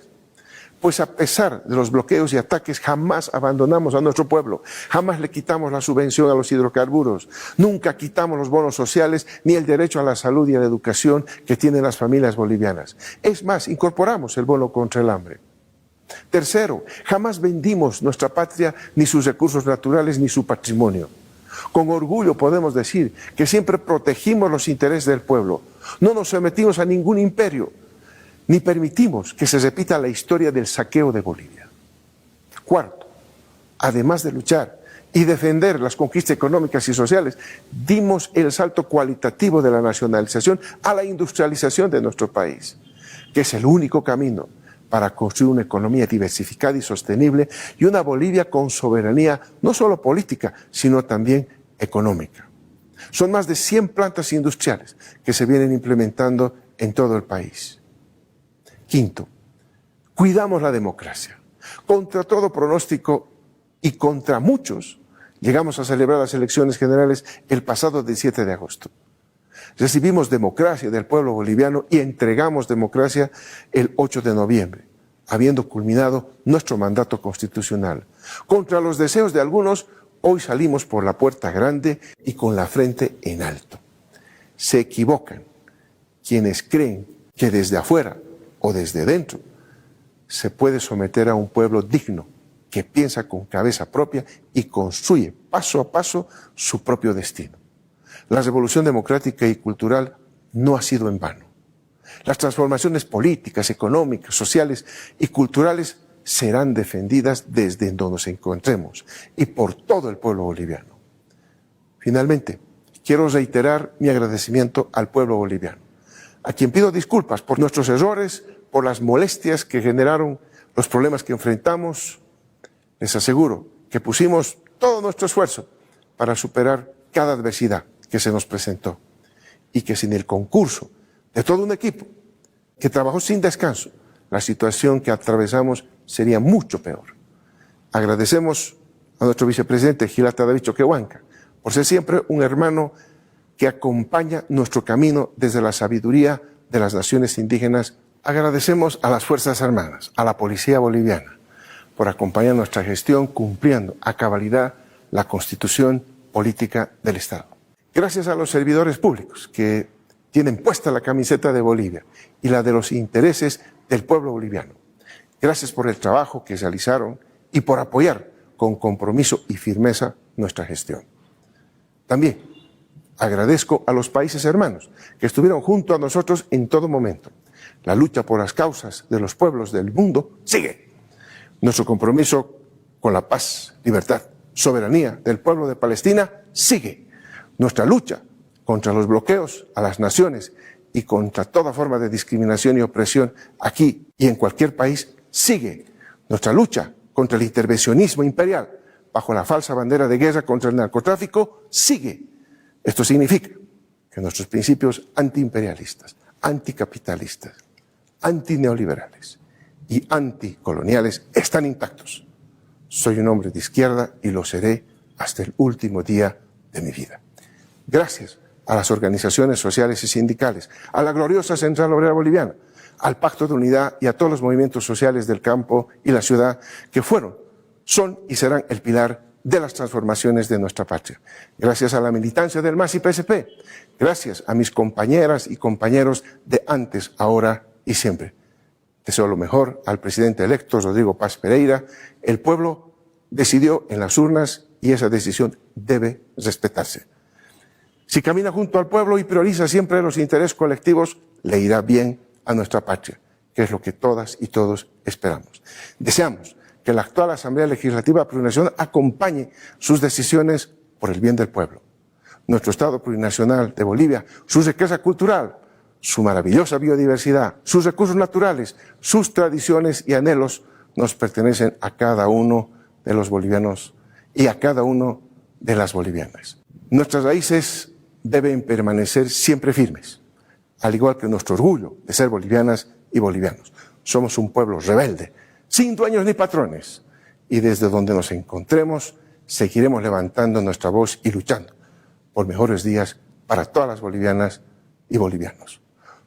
Pues a pesar de los bloqueos y ataques, jamás abandonamos a nuestro pueblo, jamás le quitamos la subvención a los hidrocarburos, nunca quitamos los bonos sociales ni el derecho a la salud y a la educación que tienen las familias bolivianas. Es más, incorporamos el bono contra el hambre. Tercero, jamás vendimos nuestra patria, ni sus recursos naturales, ni su patrimonio. Con orgullo podemos decir que siempre protegimos los intereses del pueblo, no nos sometimos a ningún imperio, ni permitimos que se repita la historia del saqueo de Bolivia. Cuarto, además de luchar y defender las conquistas económicas y sociales, dimos el salto cualitativo de la nacionalización a la industrialización de nuestro país, que es el único camino para construir una economía diversificada y sostenible y una Bolivia con soberanía no solo política, sino también económica. Son más de 100 plantas industriales que se vienen implementando en todo el país. Quinto, cuidamos la democracia. Contra todo pronóstico y contra muchos, llegamos a celebrar las elecciones generales el pasado 17 de agosto. Recibimos democracia del pueblo boliviano y entregamos democracia el 8 de noviembre, habiendo culminado nuestro mandato constitucional. Contra los deseos de algunos, hoy salimos por la puerta grande y con la frente en alto. Se equivocan quienes creen que desde afuera o desde dentro se puede someter a un pueblo digno que piensa con cabeza propia y construye paso a paso su propio destino. La revolución democrática y cultural no ha sido en vano. Las transformaciones políticas, económicas, sociales y culturales serán defendidas desde donde nos encontremos y por todo el pueblo boliviano. Finalmente, quiero reiterar mi agradecimiento al pueblo boliviano, a quien pido disculpas por nuestros errores, por las molestias que generaron los problemas que enfrentamos. Les aseguro que pusimos todo nuestro esfuerzo para superar cada adversidad que se nos presentó y que sin el concurso de todo un equipo que trabajó sin descanso, la situación que atravesamos sería mucho peor. Agradecemos a nuestro vicepresidente Gilata David Choquehuanca por ser siempre un hermano que acompaña nuestro camino desde la sabiduría de las naciones indígenas. Agradecemos a las Fuerzas Armadas, a la Policía Boliviana, por acompañar nuestra gestión cumpliendo a cabalidad la Constitución política del Estado. Gracias a los servidores públicos que tienen puesta la camiseta de Bolivia y la de los intereses del pueblo boliviano. Gracias por el trabajo que realizaron y por apoyar con compromiso y firmeza nuestra gestión. También agradezco a los países hermanos que estuvieron junto a nosotros en todo momento. La lucha por las causas de los pueblos del mundo sigue. Nuestro compromiso con la paz, libertad, soberanía del pueblo de Palestina sigue. Nuestra lucha contra los bloqueos a las naciones y contra toda forma de discriminación y opresión aquí y en cualquier país sigue. Nuestra lucha contra el intervencionismo imperial bajo la falsa bandera de guerra contra el narcotráfico sigue. Esto significa que nuestros principios antiimperialistas, anticapitalistas, antineoliberales y anticoloniales están intactos. Soy un hombre de izquierda y lo seré hasta el último día de mi vida. Gracias a las organizaciones sociales y sindicales, a la gloriosa Central Obrera Boliviana, al Pacto de Unidad y a todos los movimientos sociales del campo y la ciudad que fueron, son y serán el pilar de las transformaciones de nuestra patria. Gracias a la militancia del MAS y PSP, gracias a mis compañeras y compañeros de antes, ahora y siempre. Deseo lo mejor al presidente electo Rodrigo Paz Pereira. El pueblo decidió en las urnas y esa decisión debe respetarse. Si camina junto al pueblo y prioriza siempre los intereses colectivos, le irá bien a nuestra patria, que es lo que todas y todos esperamos. Deseamos que la actual Asamblea Legislativa Plurinacional acompañe sus decisiones por el bien del pueblo. Nuestro Estado plurinacional de Bolivia, su riqueza cultural, su maravillosa biodiversidad, sus recursos naturales, sus tradiciones y anhelos nos pertenecen a cada uno de los bolivianos y a cada uno de las bolivianas. Nuestras raíces deben permanecer siempre firmes, al igual que nuestro orgullo de ser bolivianas y bolivianos. Somos un pueblo rebelde, sin dueños ni patrones, y desde donde nos encontremos seguiremos levantando nuestra voz y luchando por mejores días para todas las bolivianas y bolivianos.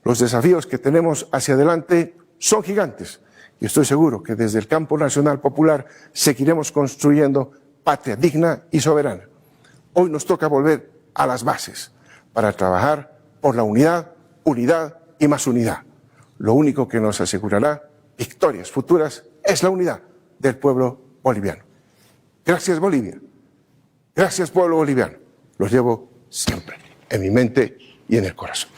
Los desafíos que tenemos hacia adelante son gigantes y estoy seguro que desde el campo nacional popular seguiremos construyendo patria digna y soberana. Hoy nos toca volver a las bases para trabajar por la unidad, unidad y más unidad. Lo único que nos asegurará victorias futuras es la unidad del pueblo boliviano. Gracias, Bolivia. Gracias, pueblo boliviano. Los llevo siempre en mi mente y en el corazón.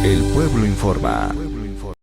El Pueblo Informa.